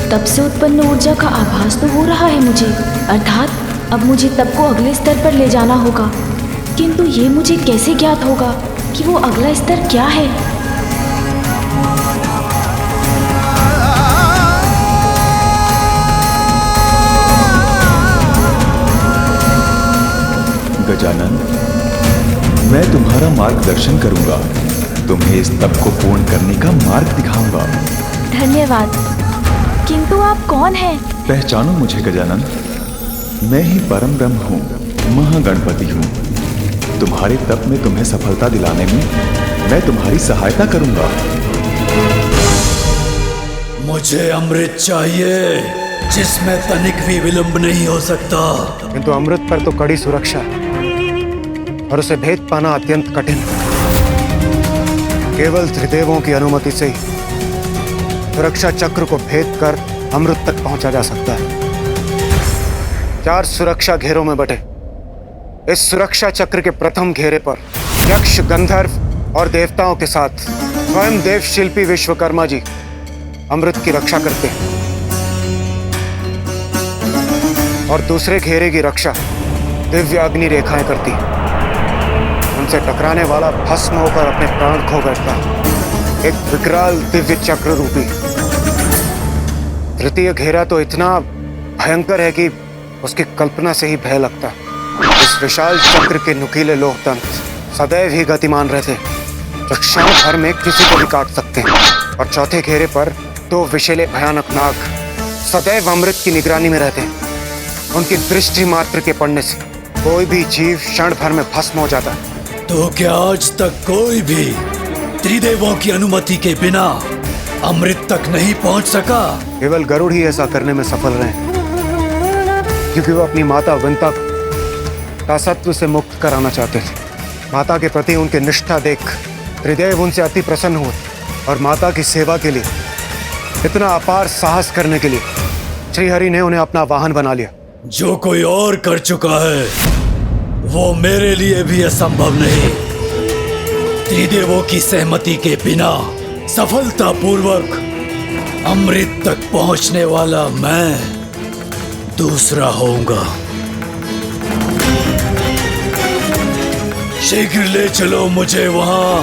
तब से उत्पन्न ऊर्जा का आभास तो हो रहा है मुझे, अर्थात अब मुझे तब को अगले स्तर पर ले जाना होगा। किंतु ये मुझे कैसे ज्ञात होगा कि वो अगला स्तर क्या है? गजानन, मैं तुम्हारा मार्गदर्शन करूंगा। तुम्हें इस तप को पूर्ण करने का मार्ग दिखाऊंगा। धन्यवाद। किंतु आप कौन हैं? पहचानो मुझे गजानन। मैं ही परम ब्रह्म हूँ, महागणपति हूँ। तुम्हारे तप में तुम्हें सफलता दिलाने में मैं तुम्हारी सहायता करूंगा। मुझे अमृत चाहिए जिसमें तनिक भी विलंब नहीं हो सकता। किंतु अमृत पर तो कड़ी सुरक्षा है और उसे भेद पाना अत्यंत कठिन। केवल त्रिदेवों की अनुमति से ही सुरक्षा चक्र को भेद कर अमृत तक पहुंचा जा सकता है। 4 सुरक्षा घेरों में बटे इस सुरक्षा चक्र के प्रथम घेरे पर यक्ष, गंधर्व और देवताओं के साथ स्वयं देव शिल्पी विश्वकर्मा जी अमृत की रक्षा करते हैं और दूसरे घेरे की रक्षा दिव्य अग्नि रेखाएं करती हैं। उनसे टकराने वाला भस्म होकर अपने प्राण खो बैठता है। एक विकराल दिव्य चक्र रूपी तृतीय घेरा तो इतना भयंकर है कि उसकी कल्पना से ही भय लगता है। इस विशाल चक्र के नुकीले लोह तंत्र सदैव ही गतिमान रहते हैं, जो क्षण भर में किसी को भी काट सकते हैं। और चौथे घेरे पर 2 विषैले भयानक नाग सदैव अमृत की निगरानी में रहते हैं। उनकी दृष्टि मात्र के पड़ने से कोई भी जीव क्षण भर में भस्म हो जाता है। तो क्या आज तक कोई भी त्रिदेवों की अनुमति के बिना अमृत तक नहीं पहुंच सका? केवल गरुड़ ही ऐसा करने में सफल रहे, क्योंकि वो अपनी माता विंता का सत्व से मुक्त कराना चाहते थे। माता के प्रति उनकी निष्ठा देख त्रिदेव उनसे अति प्रसन्न हुए और माता की सेवा के लिए, इतना अपार साहस करने के लिए श्रीहरि ने उन्हें अपना वाहन बना लिया। जो कोई और कर चुका है वो मेरे लिए भी असंभव नहीं। त्रिदेवों की सहमति के बिना सफलतापूर्वक अमृत तक पहुंचने वाला मैं दूसरा होऊंगा। शीघ्र ले चलो मुझे वहां।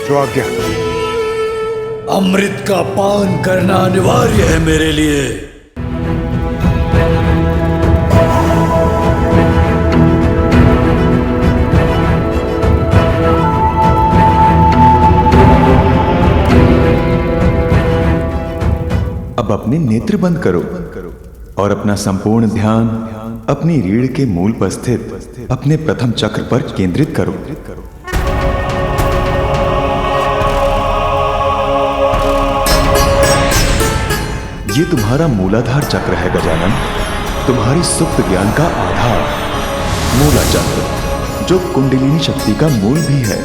जो आज्ञा। अमृत का पान करना अनिवार्य है मेरे लिए। अब अपने नेत्र बंद करो और अपना संपूर्ण ध्यान अपनी रीढ़ के मूल पर स्थित अपने प्रथम चक्र पर केंद्रित करो। ये तुम्हारा मूलाधार चक्र है गजानन, तुम्हारी सुप्त ज्ञान का आधार। मूला चक्र जो कुंडलिनी शक्ति का मूल भी है,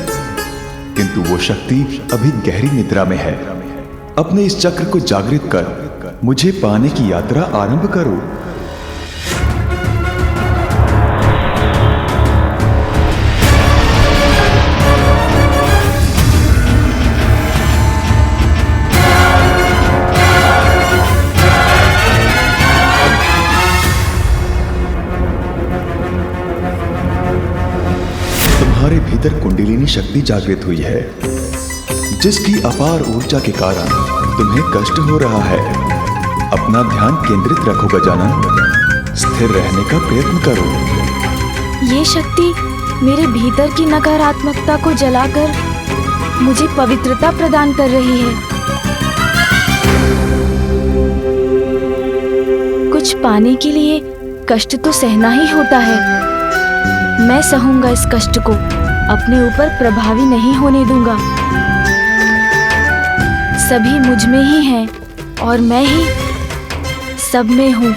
किंतु वो शक्ति अभी गहरी निद्रा में है। अपने इस चक्र को जागृत कर मुझे पाने की यात्रा आरंभ करो। तुम्हारे भीतर कुंडलिनी शक्ति जागृत हुई है, जिसकी अपार ऊर्जा के कारण तुम्हें कष्ट हो रहा है। अपना ध्यान केंद्रित रखो गजानन, स्थिर रहने का प्रयत्न करो। ये शक्ति मेरे भीतर की नकारात्मकता को जलाकर मुझे पवित्रता प्रदान कर रही है। कुछ पाने के लिए कष्ट तो सहना ही होता है। मैं सहूंगा इस कष्ट को, अपने ऊपर प्रभावी नहीं होने दूंगा। सभी मुझ में ही हैं और मैं ही सब में हूँ।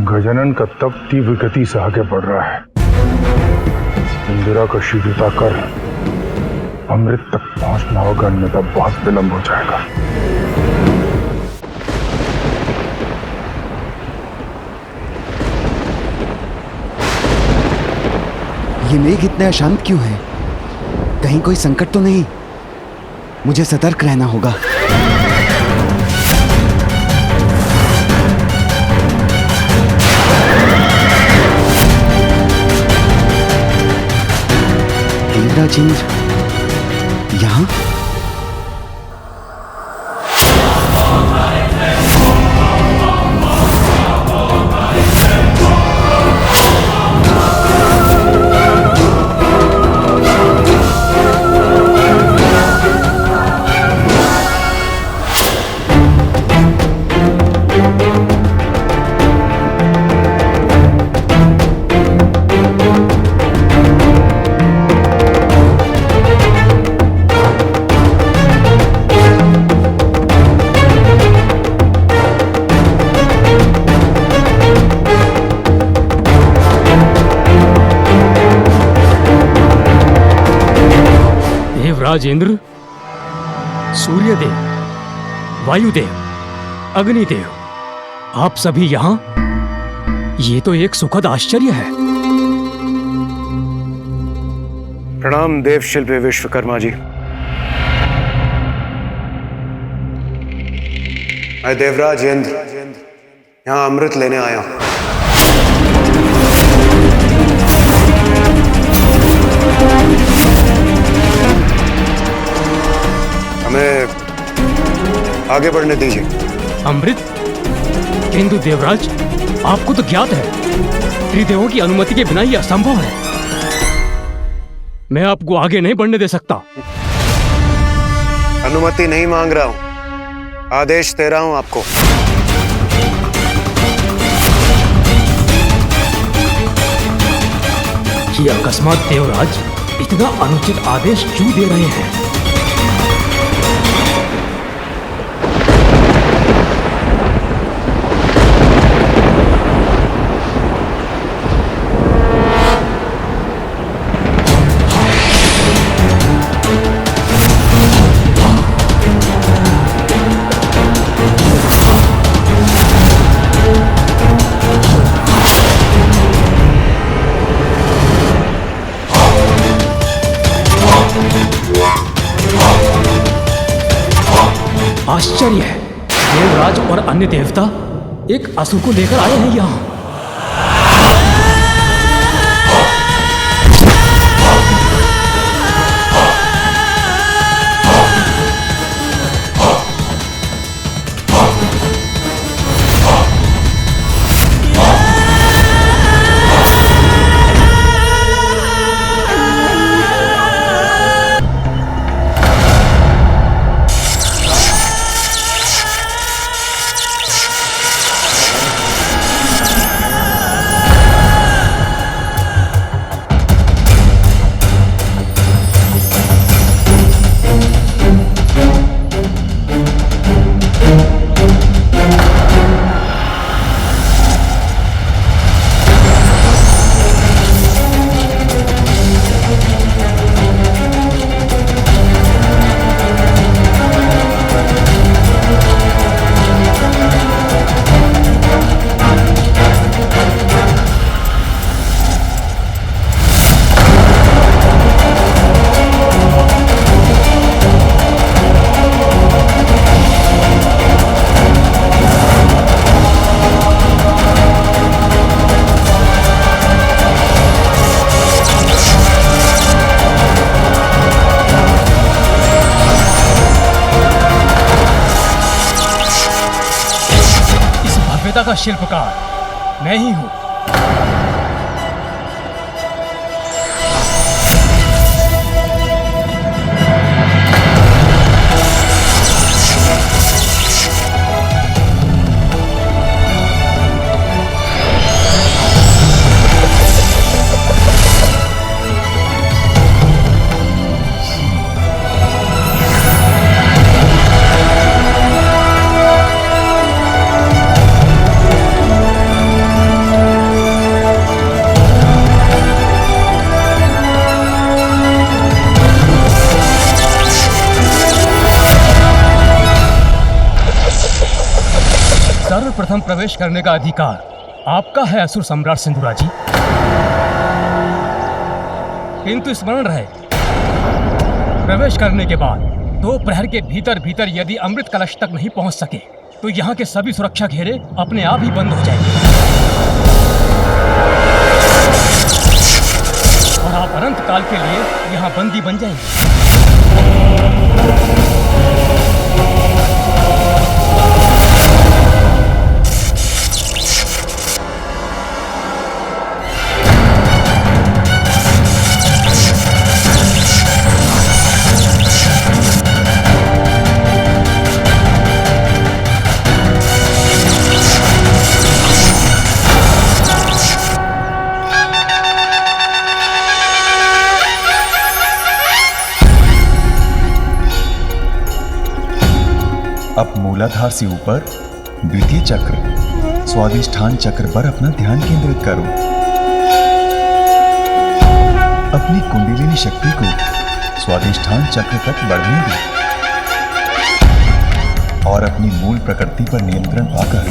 गजानन का तप तीव्र गति से आगे बढ़ रहा है। इंदिरा को शीघ्रता कर अमृत तक पहुंचना होगा, अन्यथा बहुत विलंब हो जाएगा। ये मेघ इतने अशांत क्यों है? कहीं कोई संकट तो नहीं? मुझे सतर्क रहना होगा। इंद्राजिंद्र यहाँ? राजेंद्र, सूर्यदेव, वायुदेव, अग्निदेव, आप सभी यहाँ? ये तो एक सुखद आश्चर्य है। प्रणाम देव शिल्पी विश्वकर्मा जी। मैं देवराज इंद्र यहाँ अमृत लेने आया हूँ। हमें आगे बढ़ने दीजिए। अमृत? किंतु देवराज, आपको तो ज्ञात है, त्रिदेवों की अनुमति के बिना यह असंभव है। मैं आपको आगे नहीं बढ़ने दे सकता। अनुमति नहीं मांग रहा हूं, आदेश दे रहा हूं आपको। ये अकस्मात देवराज इतना अनुचित आदेश क्यों दे रहे हैं? आश्चर्य है, देवराज और अन्य देवता एक असुर को लेकर आए हैं यहाँ। का शिल्पकार मैं ही हूं। सर्वप्रथम प्रवेश करने का अधिकार आपका है असुर सम्राट सिंधुरा जी, किंतु स्मरण रहे प्रवेश करने के बाद 2 प्रहर के भीतर भीतर यदि अमृत कलश तक नहीं पहुंच सके तो यहाँ के सभी सुरक्षा घेरे अपने आप ही बंद हो जाएंगे और आप अनंत काल के लिए यहाँ बंदी बन जाएंगे। अब मूलाधार से ऊपर द्वितीय चक्र स्वादिष्ठान चक्र पर अपना ध्यान केंद्रित करो। अपनी कुंडलिनी शक्ति को स्वादिष्ठान चक्र तक बढ़ने दो और अपनी मूल प्रकृति पर नियंत्रण पाकर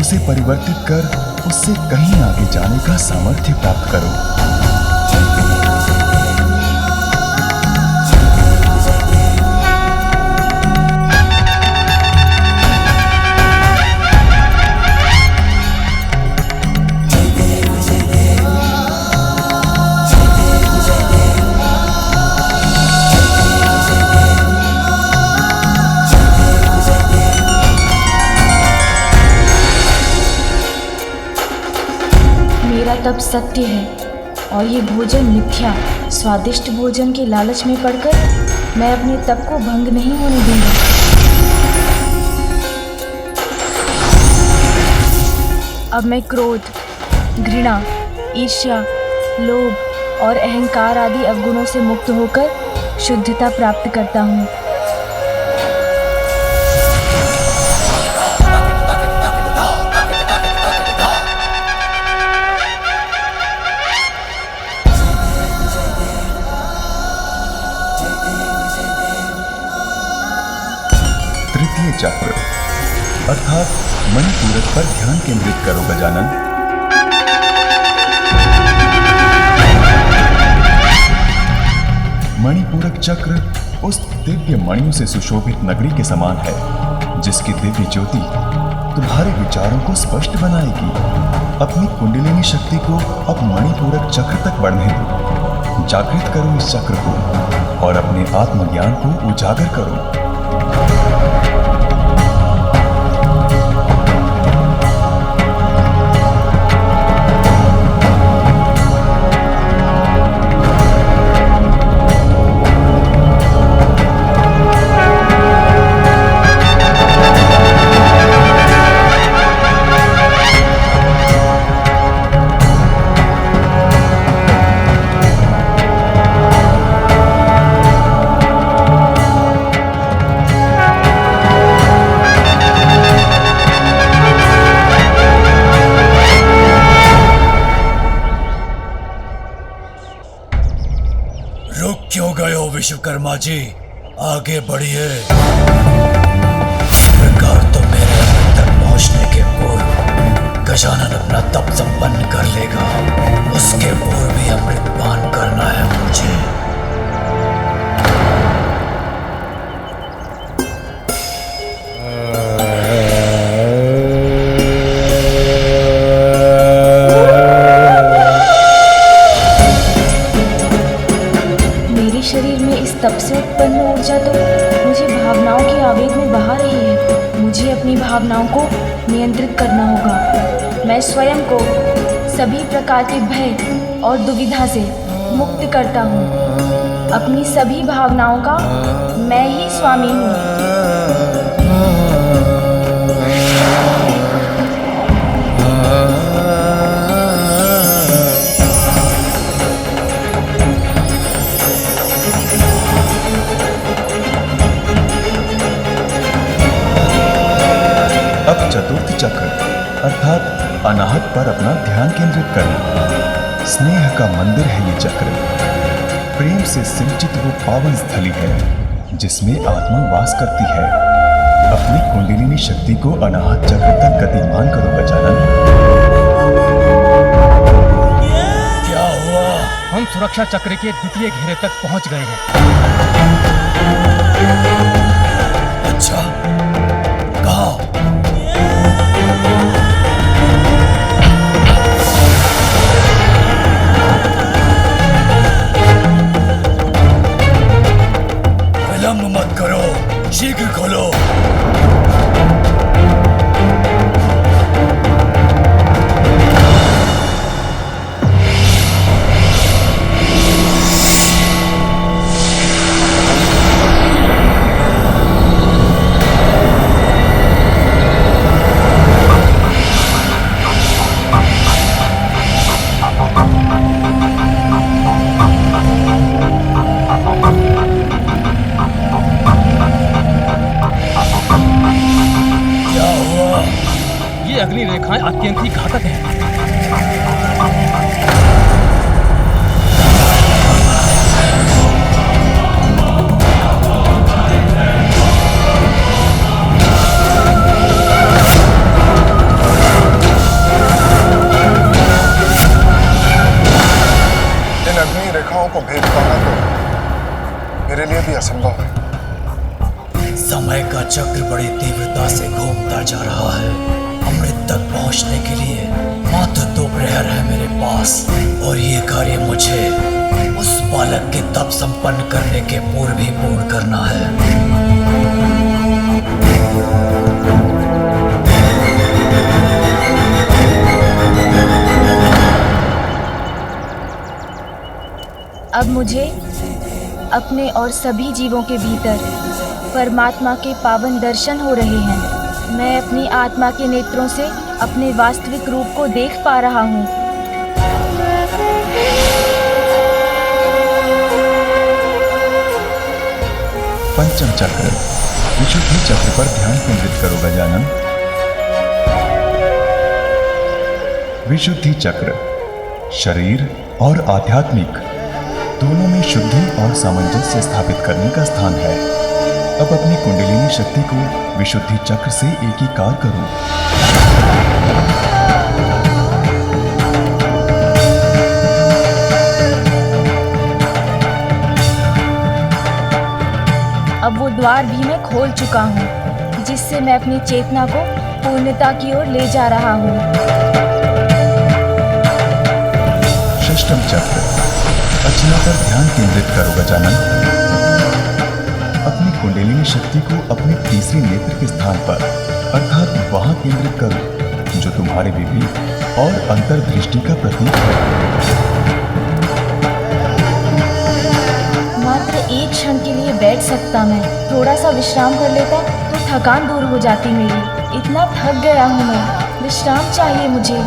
उसे परिवर्तित कर उससे कहीं आगे जाने का सामर्थ्य प्राप्त करो। तब सत्य है और ये भोजन मिथ्या। स्वादिष्ट भोजन के लालच में पड़कर मैं अपने तप को भंग नहीं होने दूंगा। अब मैं क्रोध, घृणा, ईर्ष्या, लोभ और अहंकार आदि अवगुणों से मुक्त होकर शुद्धता प्राप्त करता हूँ। चक्र अर्थात मणिपूरक पर ध्यान केंद्रित करो गजानन। मणिपूरक चक्र उस दिव्य मणियों से सुशोभित नगरी के समान है जिसकी दिव्य ज्योति तुम्हारे विचारों को स्पष्ट बनाएगी। अपनी कुंडलिनी शक्ति को अब मणिपूरक चक्र तक बढ़ने दो। जागृत करो इस चक्र को और अपने आत्मज्ञान को उजागर करो। विश्वकर्मा जी, आगे बढ़िए। प्रकार तो मेरे अंत तक पहुंचने के पूर्व गजानन अपना तप संपन्न कर लेगा। उसके पूर्व भी अमृत पान करना है मुझे। तप से उत्पन्न ऊर्जा तो मुझे भावनाओं के आवेग में बहा रही है। मुझे अपनी भावनाओं को नियंत्रित करना होगा। मैं स्वयं को सभी प्रकार के भय और दुविधा से मुक्त करता हूँ। अपनी सभी भावनाओं का मैं ही स्वामी हूँ। अब चतुर्थ चक्र अर्थात अनाहत पर अपना ध्यान केंद्रित करना। स्नेह का मंदिर है ये चक्र। प्रेम से सिंचित वो पावन स्थली है जिसमें आत्मा वास करती है। अपनी कुंडलिनी शक्ति को अनाहत चक्र तक गतिमान करो गजानन। क्या हुआ? हम सुरक्षा चक्र के द्वितीय घेरे तक पहुंच गए हैं। अच्छा, कहाँ? विलंब मत करो, शीघ्र खोलो। अग्नि रेखाएं अत्यंत ही घातक हैं। इन अग्नि रेखाओं को भेद पाना तो मेरे लिए भी असंभव है। समय का चक्र बड़ी तीव्रता से घूमता जा रहा है। अमृत तक पहुंचने के लिए मात्र 2 प्रहर है मेरे पास, और ये कार्य मुझे उस बालक के तप संपन्न करने के पूर्व ही पूर्ण करना है। अब मुझे अपने और सभी जीवों के भीतर परमात्मा के पावन दर्शन हो रहे हैं। मैं अपनी आत्मा के नेत्रों से अपने वास्तविक रूप को देख पा रहा हूँ। पंचम चक्र विशुद्धि चक्र पर ध्यान केंद्रित करो गजानन। विशुद्धि चक्र शरीर और आध्यात्मिक दोनों में शुद्धि और सामंजस्य स्थापित करने का स्थान है। अब अपनी कुंडलिनी शक्ति को विशुद्धि चक्र से एकीकार करो। अब वो द्वार भी मैं खोल चुका हूँ। जिससे मैं अपनी चेतना को पूर्णता की ओर ले जा रहा हूँ। षष्ठम चक्र, रचना पर ध्यान केंद्रित करो गजानन। अपनी कुंडलिनी शक्ति को अपने तीसरे नेत्र के स्थान पर अर्थात वहां केंद्रित करो जो तुम्हारे विवेक और अंतर्दृष्टि का प्रतीक है। मात्र एक क्षण के लिए बैठ सकता मैं, थोड़ा सा विश्राम कर लेता तो थकान दूर हो जाती मेरी। इतना थक गया हूँ मैं, विश्राम चाहिए मुझे।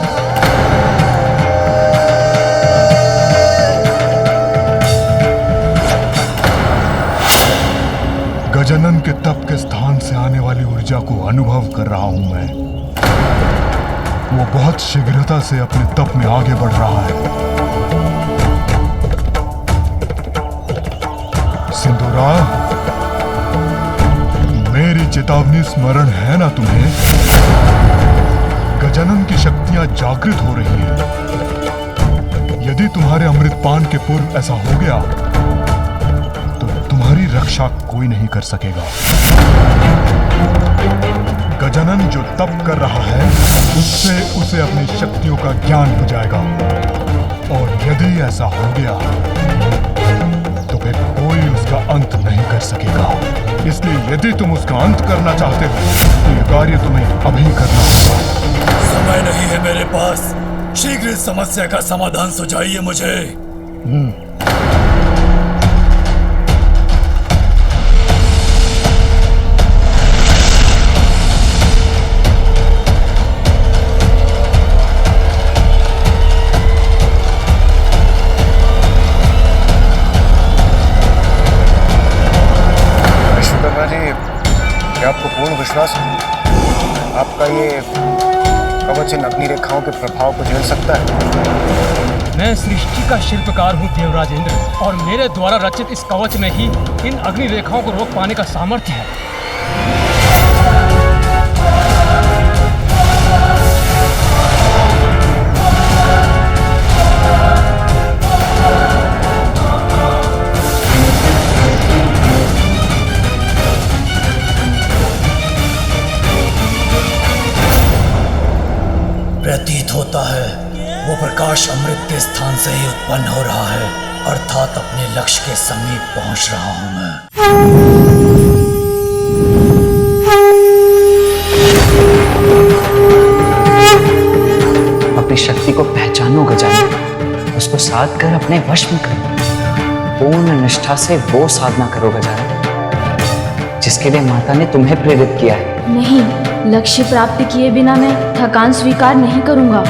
गजानन के तप के स्थान से आने वाली ऊर्जा को अनुभव कर रहा हूं मैं। वो बहुत शीघ्रता से अपने तप में आगे बढ़ रहा है। सिंदूरा, मेरी चेतावनी स्मरण है ना तुम्हें? गजानन की शक्तियां जागृत हो रही हैं। यदि तुम्हारे अमृतपान के पूर्व ऐसा हो गया तो तुम्हारी रक्षा कोई नहीं कर सकेगा। गजानन जो तप कर रहा है उससे उसे अपनी शक्तियों का ज्ञान हो जाएगा, और यदि ऐसा हो गया तो फिर कोई उसका अंत नहीं कर सकेगा। इसलिए यदि तुम उसका अंत करना चाहते हो तो ये कार्य तुम्हें अभी करना होगा। समय नहीं है मेरे पास, शीघ्र इस समस्या का समाधान सुझाइए मुझे। आपको पूर्ण विश्वास है आपका ये कवच इन अग्नि रेखाओं के प्रभाव को झेल सकता है? मैं सृष्टि का शिल्पकार हूँ देवराजेंद्र, और मेरे द्वारा रचित इस कवच में ही इन अग्नि रेखाओं को रोक पाने का सामर्थ्य है। प्रतीत होता है वो प्रकाश अमृत के स्थान से ही उत्पन्न हो रहा है, अर्थात अपने लक्ष्य के समीप पहुंच रहा हूं मैं। अपनी शक्ति को पहचानो गजानन, उसको साध कर अपने वश में करो। पूर्ण निष्ठा से वो साधना करो गजानन जिसके लिए माता ने तुम्हें प्रेरित किया है। नहीं, लक्ष्य प्राप्त किए बिना मैं थकान स्वीकार नहीं करूंगा।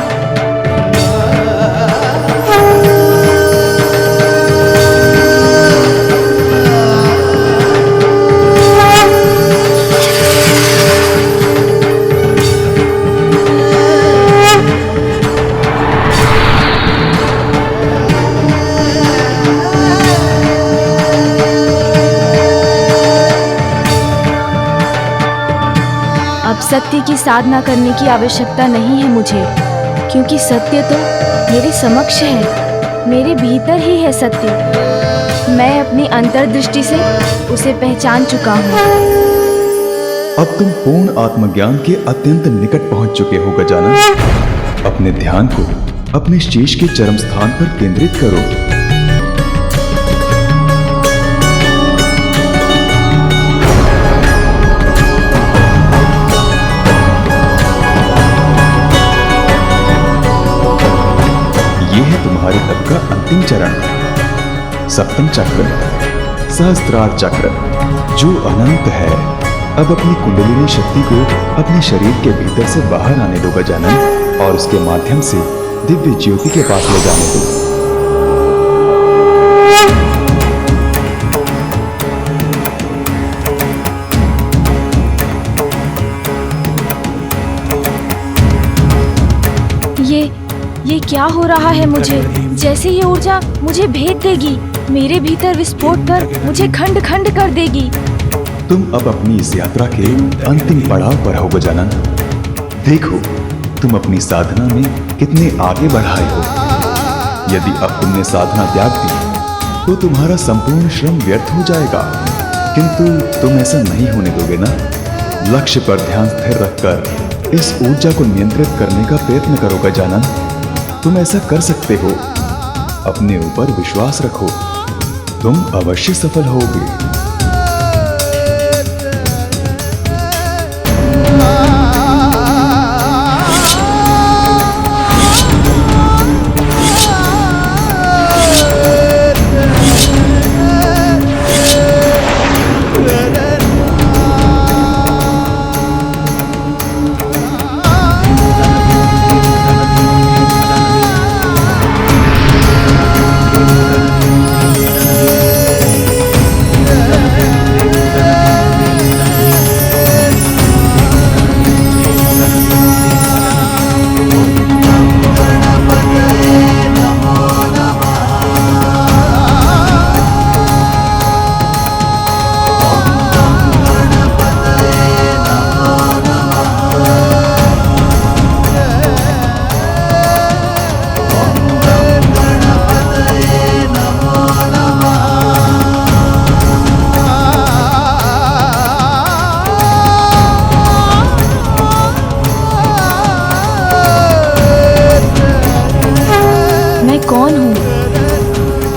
अब सत्य की साधना करने की आवश्यकता नहीं है मुझे, क्योंकि सत्य तो मेरे समक्ष है, मेरे भीतर ही है सत्य। मैं अपनी अंतर्दृष्टि से उसे पहचान चुका हूँ। अब तुम पूर्ण आत्मज्ञान के अत्यंत निकट पहुंच चुके हो गजानन। अपने ध्यान को अपने शीश के चरम स्थान पर केंद्रित करो। तुम्हारे तप का अंतिम चरण, सप्तम चक्र, सहस्त्रार चक्र, जो अनंत है। अब अपनी कुंडलिनी शक्ति को अपने शरीर के भीतर से बाहर आने दो गजानन, और उसके माध्यम से दिव्य ज्योति के पास ले जाने दो। ये क्या हो रहा है मुझे? जैसे ये ऊर्जा मुझे भेद देगी, मेरे भीतर विस्फोट कर मुझे खंड खंड कर देगी। तुम अब अपनी इस यात्रा के अंतिम पड़ाव पर हो गजानन। देखो तुम अपनी साधना में कितने आगे बढ़ाए हो। यदि अब तुमने साधना त्याग दी तो तुम्हारा संपूर्ण श्रम व्यर्थ हो जाएगा, किंतु तुम ऐसा नहीं होने दोगे ना? लक्ष्य पर ध्यान स्थिर रखकर इस ऊर्जा को नियंत्रित करने का प्रयत्न करो गजानन। तुम ऐसा कर सकते हो। अपने ऊपर विश्वास रखो, तुम अवश्य सफल होगे।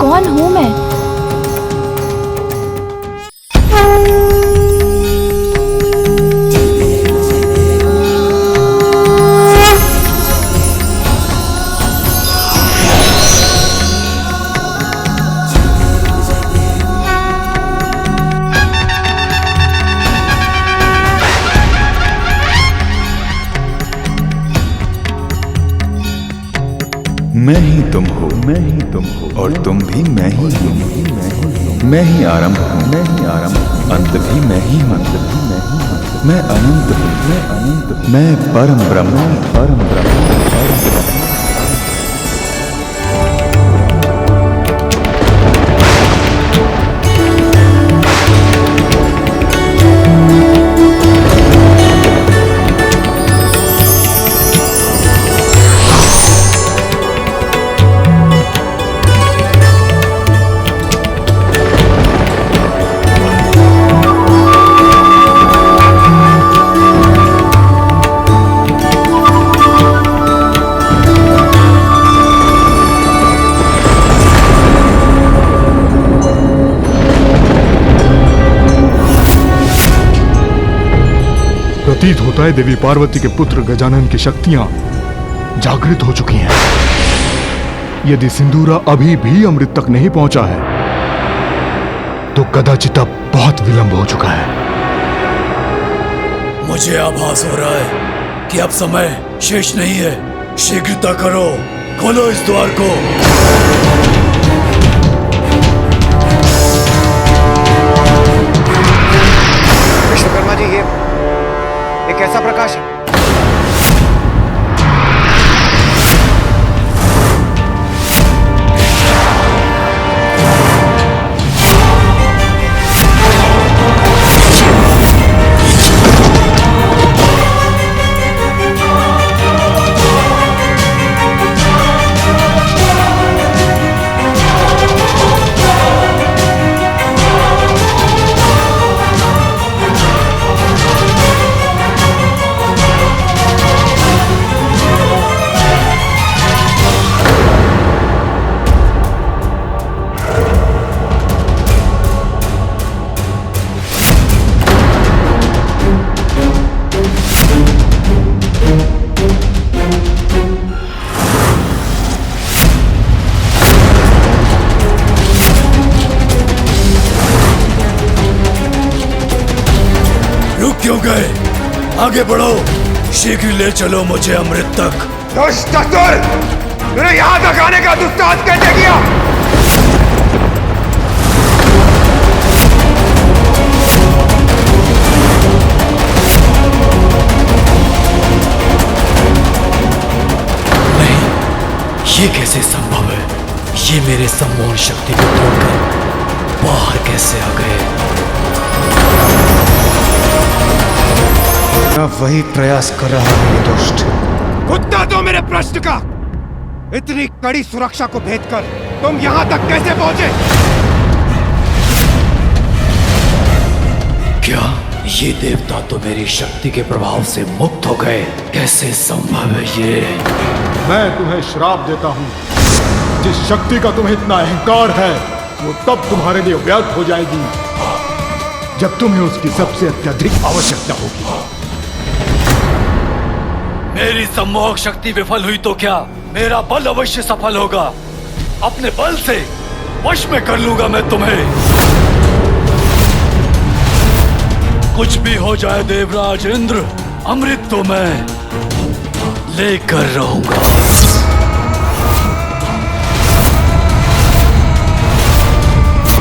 कौन हूँ मैं? मैं ही तुम हो, मैं ही तुम हो, और तुम भी मैं ही हूँ। मैं ही आरंभ हूँ, मैं ही आरंभ हूँ, अंत भी मैं ही हूँ, अंत भी मैं ही हूँ। मैं अनंत हूँ, मैं अनंत हूँ, मैं परम ब्रह्म हूँ, परम ब्रह्म हूँ, परम ब्रह्म हूँ। प्रतीत होता है देवी पार्वती के पुत्र गजानन की शक्तियां जागृत हो चुकी हैं। यदि सिंदूरा अभी भी अमृत तक नहीं पहुंचा है तो कदाचित अब बहुत विलंब हो चुका है। मुझे आभास हो रहा है कि अब समय शेष नहीं है। शीघ्रता करो, खोलो इस द्वार को। विश्वकर्मा जी, ये कैसा प्रकाश है? क्यों गए? आगे बढ़ो, शीघ्र ले चलो मुझे अमृत तक। दुष्ट असुर! मेरे यहाँ तक आने का दुस्साहस कैसे किया? नहीं, ये कैसे संभव है? ये मेरे सम्मोहन शक्ति को तोड़कर बाहर कैसे आ गए? मैं वही प्रयास कर रहा हूँ ये दुष्ट। उत्तर दो मेरे प्रश्न का। इतनी कड़ी सुरक्षा को भेदकर तुम यहाँ तक कैसे पहुंचे? क्या ये देवता तो मेरी शक्ति के प्रभाव से मुक्त हो गए। कैसे संभव है ये? मैं तुम्हें श्राप देता हूँ। जिस शक्ति का तुम्हें इतना अहंकार है वो तब तुम्हारे लिए व्यर्थ हो जाएगी जब तुम्हें उसकी सबसे अत्यधिक आवश्यकता होगी। मेरी सम्मोहक शक्ति विफल हुई तो क्या, मेरा बल अवश्य सफल होगा। अपने बल से वश में कर लूंगा मैं तुम्हें। कुछ भी हो जाए देवराज इंद्र, अमृत तो मैं लेकर रहूंगा।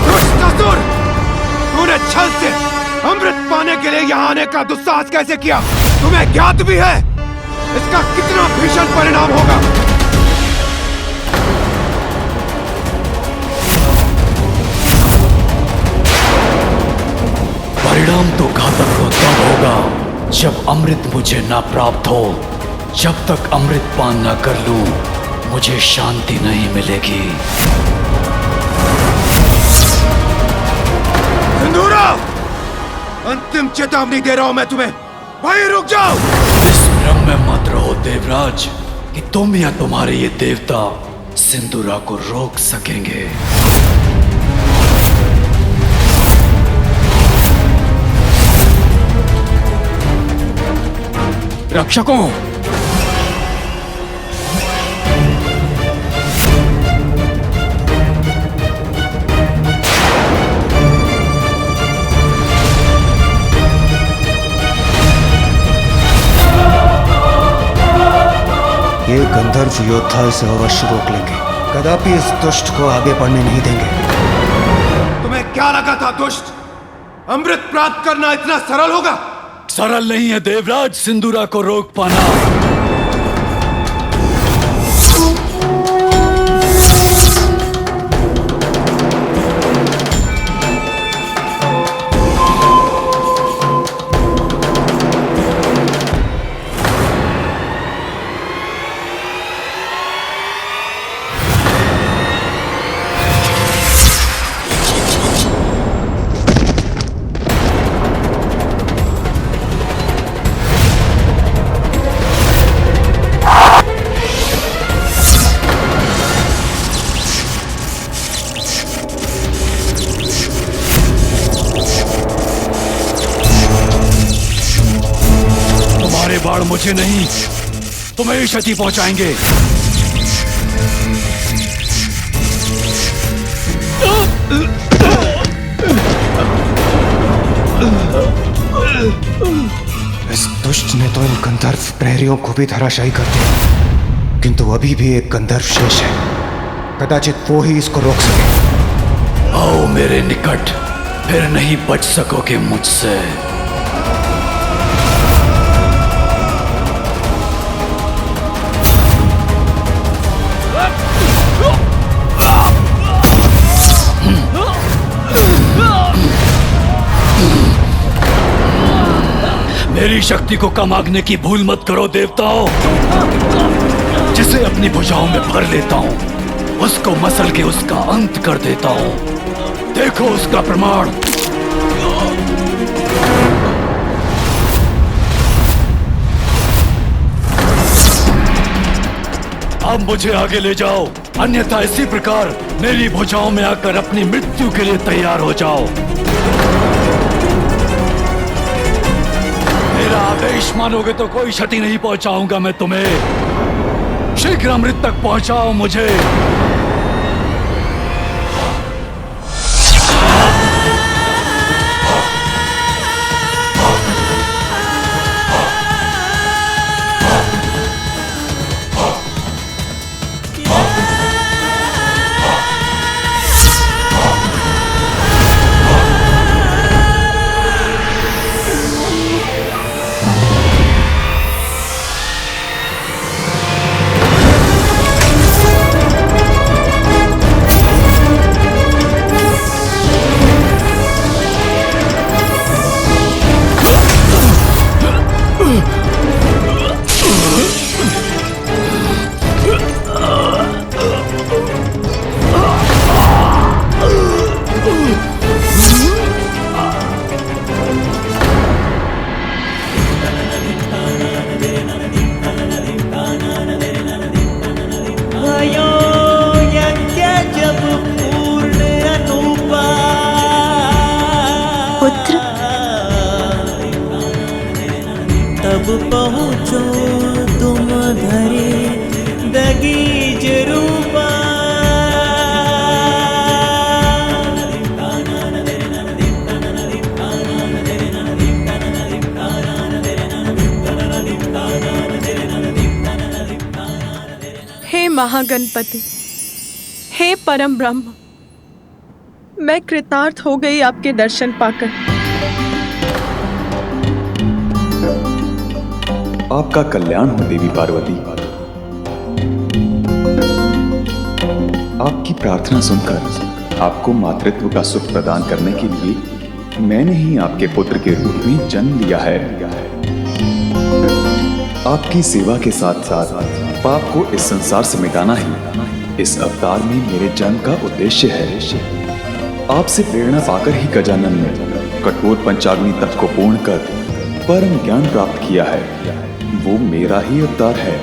दुष्टासुर, तूने छल से अमृत पाने के लिए यहाँ आने का दुस्साहस कैसे किया? तुम्हें ज्ञात भी है इसका कितना भीषण परिणाम होगा। परिणाम तो घातक तो तब होगा जब अमृत मुझे ना प्राप्त हो। जब तक अमृत पान ना कर लूं, मुझे शांति नहीं मिलेगी। सिंदूरा, अंतिम चेतावनी दे रहा हूं मैं तुम्हें, भाई रुक जाओ। इस भ्रम में मत रहो देवराज कि तुम या तुम्हारे ये देवता सिंदूरा को रोक सकेंगे। रक्षकों, ये गंधर्व योद्धा इसे अवश्य रोक लेंगे। कदापि इस दुष्ट को आगे बढ़ने नहीं देंगे। तुम्हें क्या लगा था दुष्ट, अमृत प्राप्त करना इतना सरल होगा? सरल नहीं है देवराज सिंदूरा को रोक पाना। बाण मुझे नहीं, तुम्हें ही क्षति पहुंचाएंगे। इस दुष्ट ने तो इन गंधर्व प्रहरियों को भी धराशायी कर दिया, किंतु अभी भी एक गंधर्व शेष है। कदाचित वो ही इसको रोक सके। आओ मेरे निकट, फिर नहीं बच सकोगे मुझसे। मेरी शक्ति को कम आंकने की भूल मत करो देवताओं। जिसे अपनी भुजाओं में भर लेता हूं, उसको मसल के उसका अंत कर देता हूं। देखो उसका प्रमाण। अब मुझे आगे ले जाओ, अन्यथा इसी प्रकार मेरी भुजाओं में आकर अपनी मृत्यु के लिए तैयार हो जाओ। मेरा आदेश मानोगे तो कोई क्षति नहीं पहुंचाऊंगा मैं तुम्हें। शीघ्र अमृत तक पहुंचाओ मुझे। पुत्र। तब पहुँचो तुम धरे दगीज रूपा। हे महागणपति, हे परम ब्रह्म, मैं कृतार्थ हो गई आपके दर्शन पाकर। आपका कल्याण हो देवी पार्वती। आपकी प्रार्थना सुनकर आपको मातृत्व का सुख प्रदान करने के लिए मैंने ही आपके पुत्र के रूप में जन्म लिया है। आपकी सेवा के साथ साथ पाप को इस संसार से मिटाना ही इस अवतार में मेरे जन्म का उद्देश्य है। आपसे प्रेरणा पाकर ही गजानन ने कठोर पंचाग्नि तप को पूर्ण कर परम ज्ञान प्राप्त किया है। वो मेरा ही अवतार है,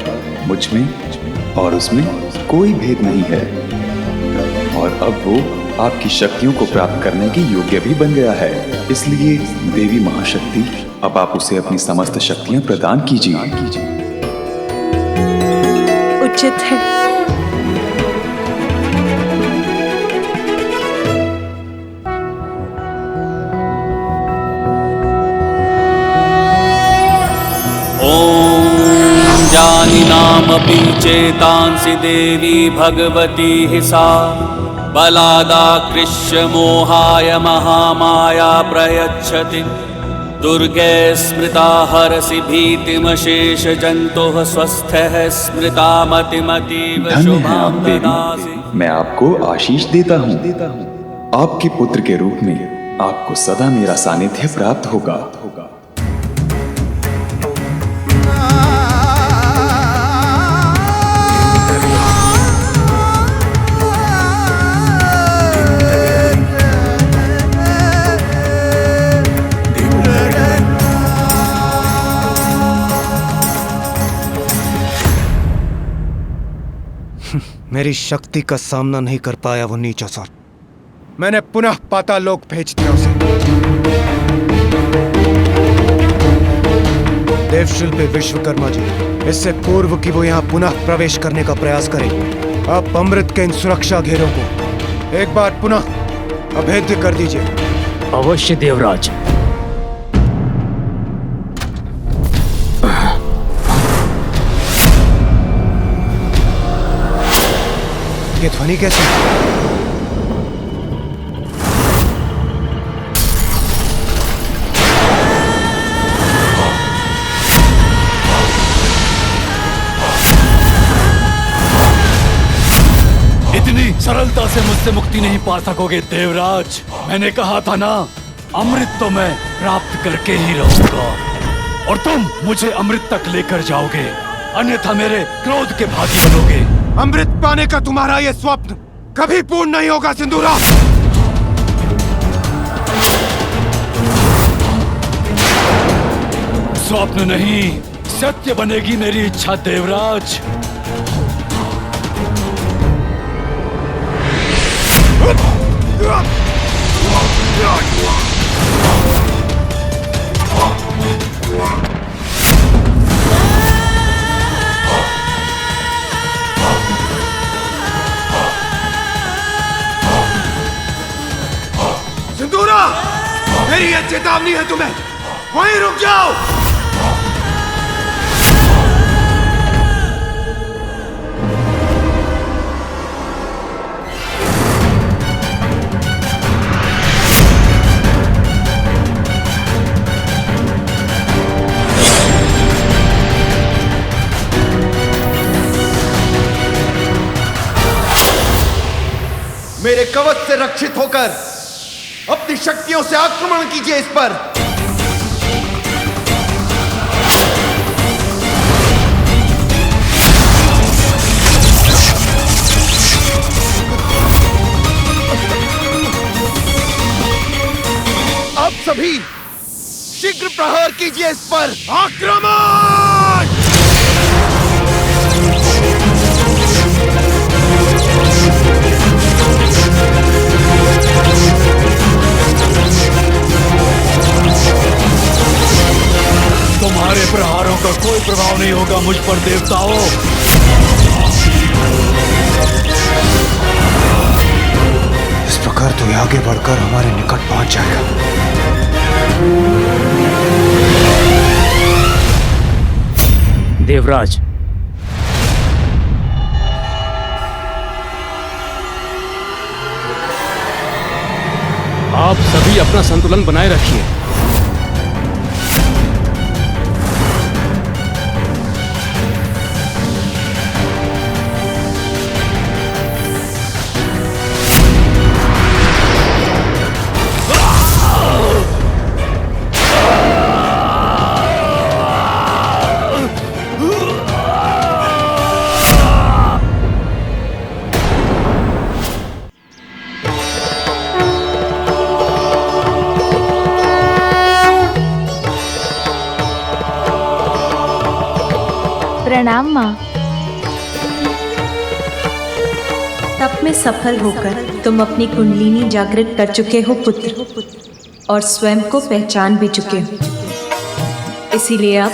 मुझ में और उसमें कोई भेद नहीं है। और अब वो आपकी शक्तियों को प्राप्त करने के योग्य भी बन गया है। इसलिए देवी महाशक्ति, अब आप उसे अपनी समस्त शक्तियां प्रदान कीजिए। उचित है। ॐ जानिनामपि चेतांसि देवी भगवती हि सा बलादाकृष्य मोहाय महामाया प्रयच्छति। दुर्गे स्मृता हरसि भीतिमशेष जन्तुः स्वस्थः स्मृता मतिमतीव धन्य है शुभां आप देवी, ददासि। मैं आपको आशीष देता हूँ। आपके पुत्र के रूप में आपको सदा मेरा सानिध्य प्राप्त होगा। मेरी शक्ति का सामना नहीं कर पाया वो नीच असुर। मैंने पुनः पाताल लोक भेज दिया उसे। देवशिल्पी विश्वकर्मा जी, इससे पूर्व कि वो यहाँ पुनः प्रवेश करने का प्रयास करें, आप अमृत के इन सुरक्षा घेरों को एक बार पुनः अभेद्य कर दीजिए। अवश्य देवराज। ये ध्वनि कैसे? इतनी सरलता से मुझसे मुक्ति नहीं पा सकोगे देवराज। मैंने कहा था ना, अमृत तो मैं प्राप्त करके ही रहूंगा और तुम मुझे अमृत तक लेकर जाओगे, अन्यथा मेरे क्रोध के भागी बनोगे। अमृत पाने का तुम्हारा ये स्वप्न कभी पूर्ण नहीं होगा सिंदूरा। स्वप्न नहीं, सत्य बनेगी मेरी इच्छा देवराज। सिंदूरा, मेरी ये चेतावनी है तुम्हें, वहीं रुक जाओ। मेरे कवच से रक्षित होकर अपनी शक्तियों से आक्रमण कीजिए इस पर। आप सभी शीघ्र प्रहार कीजिए इस पर। आक्रमण! होगा मुझ पर देवताओं। इस प्रकार तू आगे बढ़कर हमारे निकट पहुंच जाएगा। देवराज, आप सभी अपना संतुलन बनाए रखिए। प्रणाम माँ। तप में सफल होकर तुम अपनी कुंडलिनी जागृत कर चुके हो पुत्र, और स्वयं को पहचान भी चुके हो। इसीलिए अब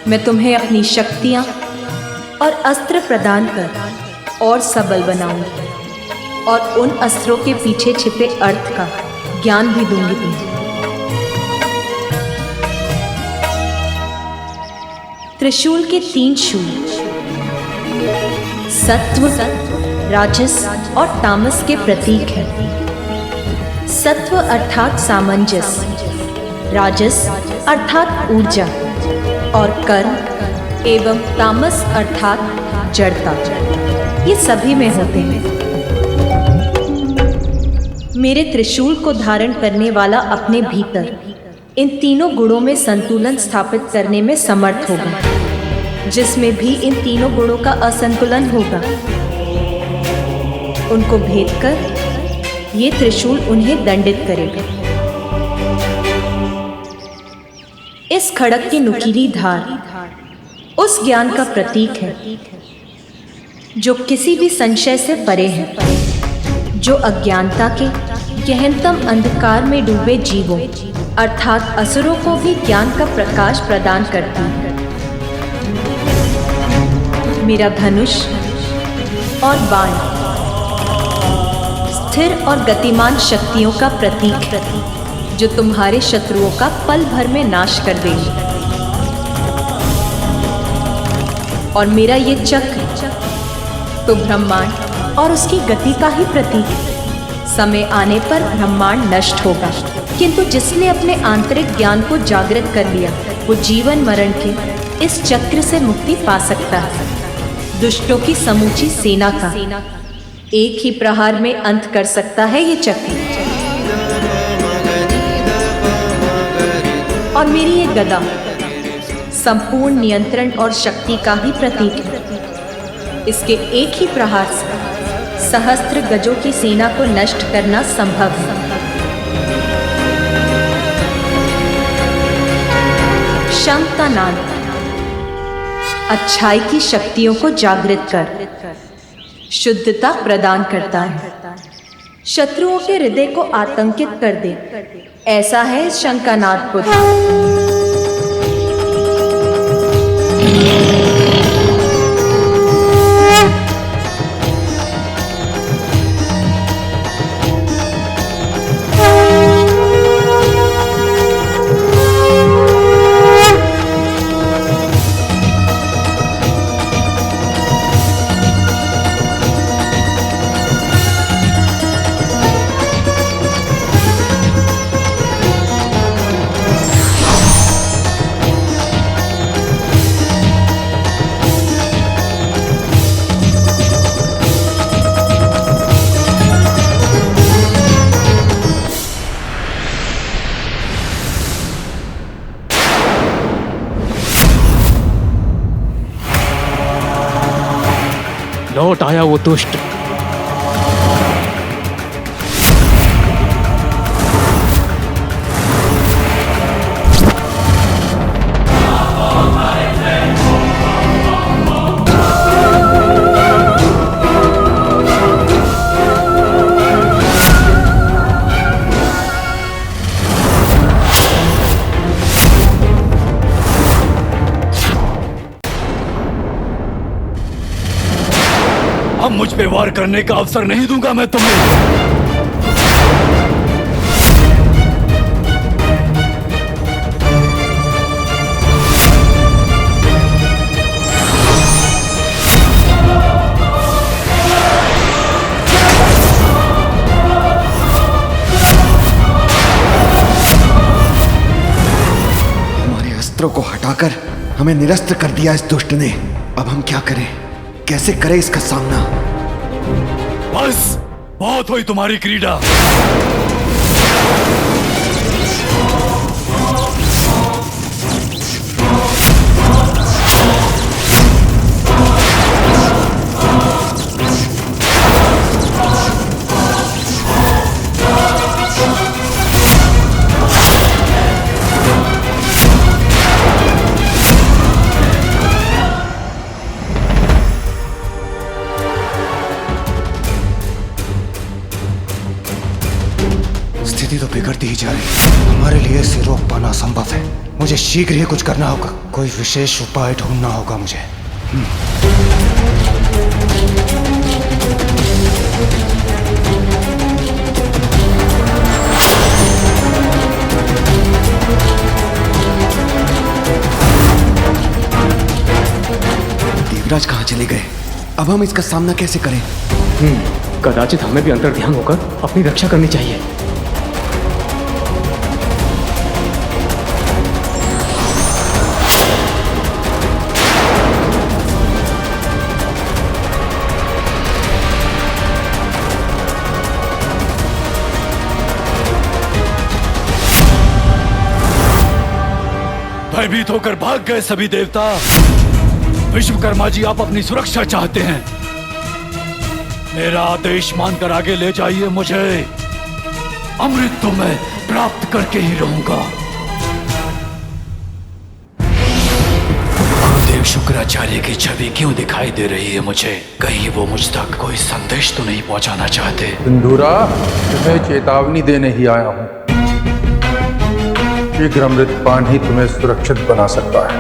मैं तुम्हें अपनी शक्तियाँ और अस्त्र प्रदान कर और सबल बनाऊंगी, और उन अस्त्रों के पीछे छिपे अर्थ का ज्ञान भी दूंगी तुम्हें। त्रिशूल के 3 शूल सत्व, राजस और तामस के प्रतीक हैं। सत्व अर्थात सामंजस्य, राजस अर्थात ऊर्जा, और कर्म एवं तामस अर्थात जड़ता, ये सभी में होते हैं। मेरे त्रिशूल को धारण करने वाला अपने भीतर इन तीनों गुणों में संतुलन स्थापित करने में समर्थ होगा। जिसमें भी इन तीनों गुणों का असंतुलन होगा, उनको भेद कर ये त्रिशूल उन्हें दंडित करेगा। इस खड़ग की नुकीली धार उस ज्ञान का प्रतीक है जो किसी भी संशय से परे है, जो अज्ञानता के गहनतम अंधकार में डूबे जीवों अर्थात असुरों को भी ज्ञान का प्रकाश प्रदान करती है। मेरा धनुष और बाण स्थिर और गतिमान शक्तियों का प्रतीक है, जो तुम्हारे शत्रुओं का पल भर में नाश कर देंगे। और मेरा ये चक्र तो ब्रह्मांड और उसकी गति का ही प्रतीक है। समय आने पर ब्रह्मांड नष्ट होगा, किंतु जिसने अपने आंतरिक ज्ञान को जागृत कर लिया, वो जीवन मरण के इस चक्र से मुक्ति पा सकता है। दुष्टों की समूची सेना का एक ही प्रहार में अंत कर सकता है ये चक्र। और मेरी ये गदा संपूर्ण नियंत्रण और शक्ति का ही प्रतीक है। इसके एक ही प्रहार से सहस्त्र गजों की सेना को नष्ट करना संभव है। शंख का नाद अच्छाई की शक्तियों को जागृत कर शुद्धता प्रदान करता है, शत्रुओं के हृदय को आतंकित कर दे, ऐसा है इस शंख का नाद पुत्र। लौट आया वो दुष्ट। वार करने का अवसर नहीं दूंगा मैं तुम्हें। अस्त्रों को हटाकर हमें निरस्त्र कर दिया इस दुष्ट ने। अब हम क्या करें, कैसे करें इसका सामना? बस बहुत हुई तुम्हारी क्रीड़ा। स्थिति तो बिगड़ती ही जा रही है। हमारे लिए इसे रोक पाना असंभव है। मुझे शीघ्र ही कुछ करना होगा। कोई विशेष उपाय ढूंढना होगा मुझे। देवराज कहाँ चले गए? अब हम इसका सामना कैसे करें? कदाचित हमें भी अंतर्ध्यान होकर अपनी रक्षा करनी चाहिए। भयभीत होकर भाग गए सभी देवता। विश्वकर्मा जी, आप अपनी सुरक्षा चाहते हैं। मेरा आदेश मानकर आगे ले जाइए मुझे। अमृत तो मैं प्राप्त करके ही रहूंगा। गुरुदेव शुक्राचार्य की छवि क्यों दिखाई दे रही है मुझे? कहीं वो मुझ तक कोई संदेश तो नहीं पहुंचाना चाहते? सिंधूरा, तुम्हें चेतावनी देने ही आया हूं। शीघ्र अमृतपान ही तुम्हें सुरक्षित बना सकता है,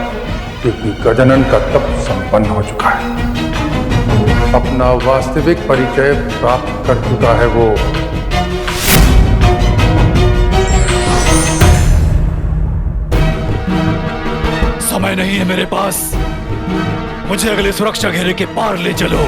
क्योंकि गजानन का तप संपन्न हो चुका है। अपना वास्तविक परिचय प्राप्त कर चुका है वो। समय नहीं है मेरे पास। मुझे अगले सुरक्षा घेरे के पार ले चलो।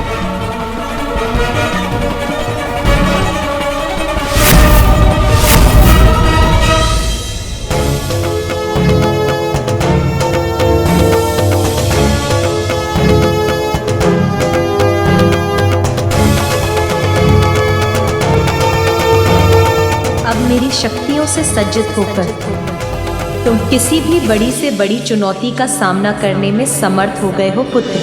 मेरी शक्तियों से सज्जित होकर तुम किसी भी बड़ी से बड़ी चुनौती का सामना करने में समर्थ हो गए हो पुत्र।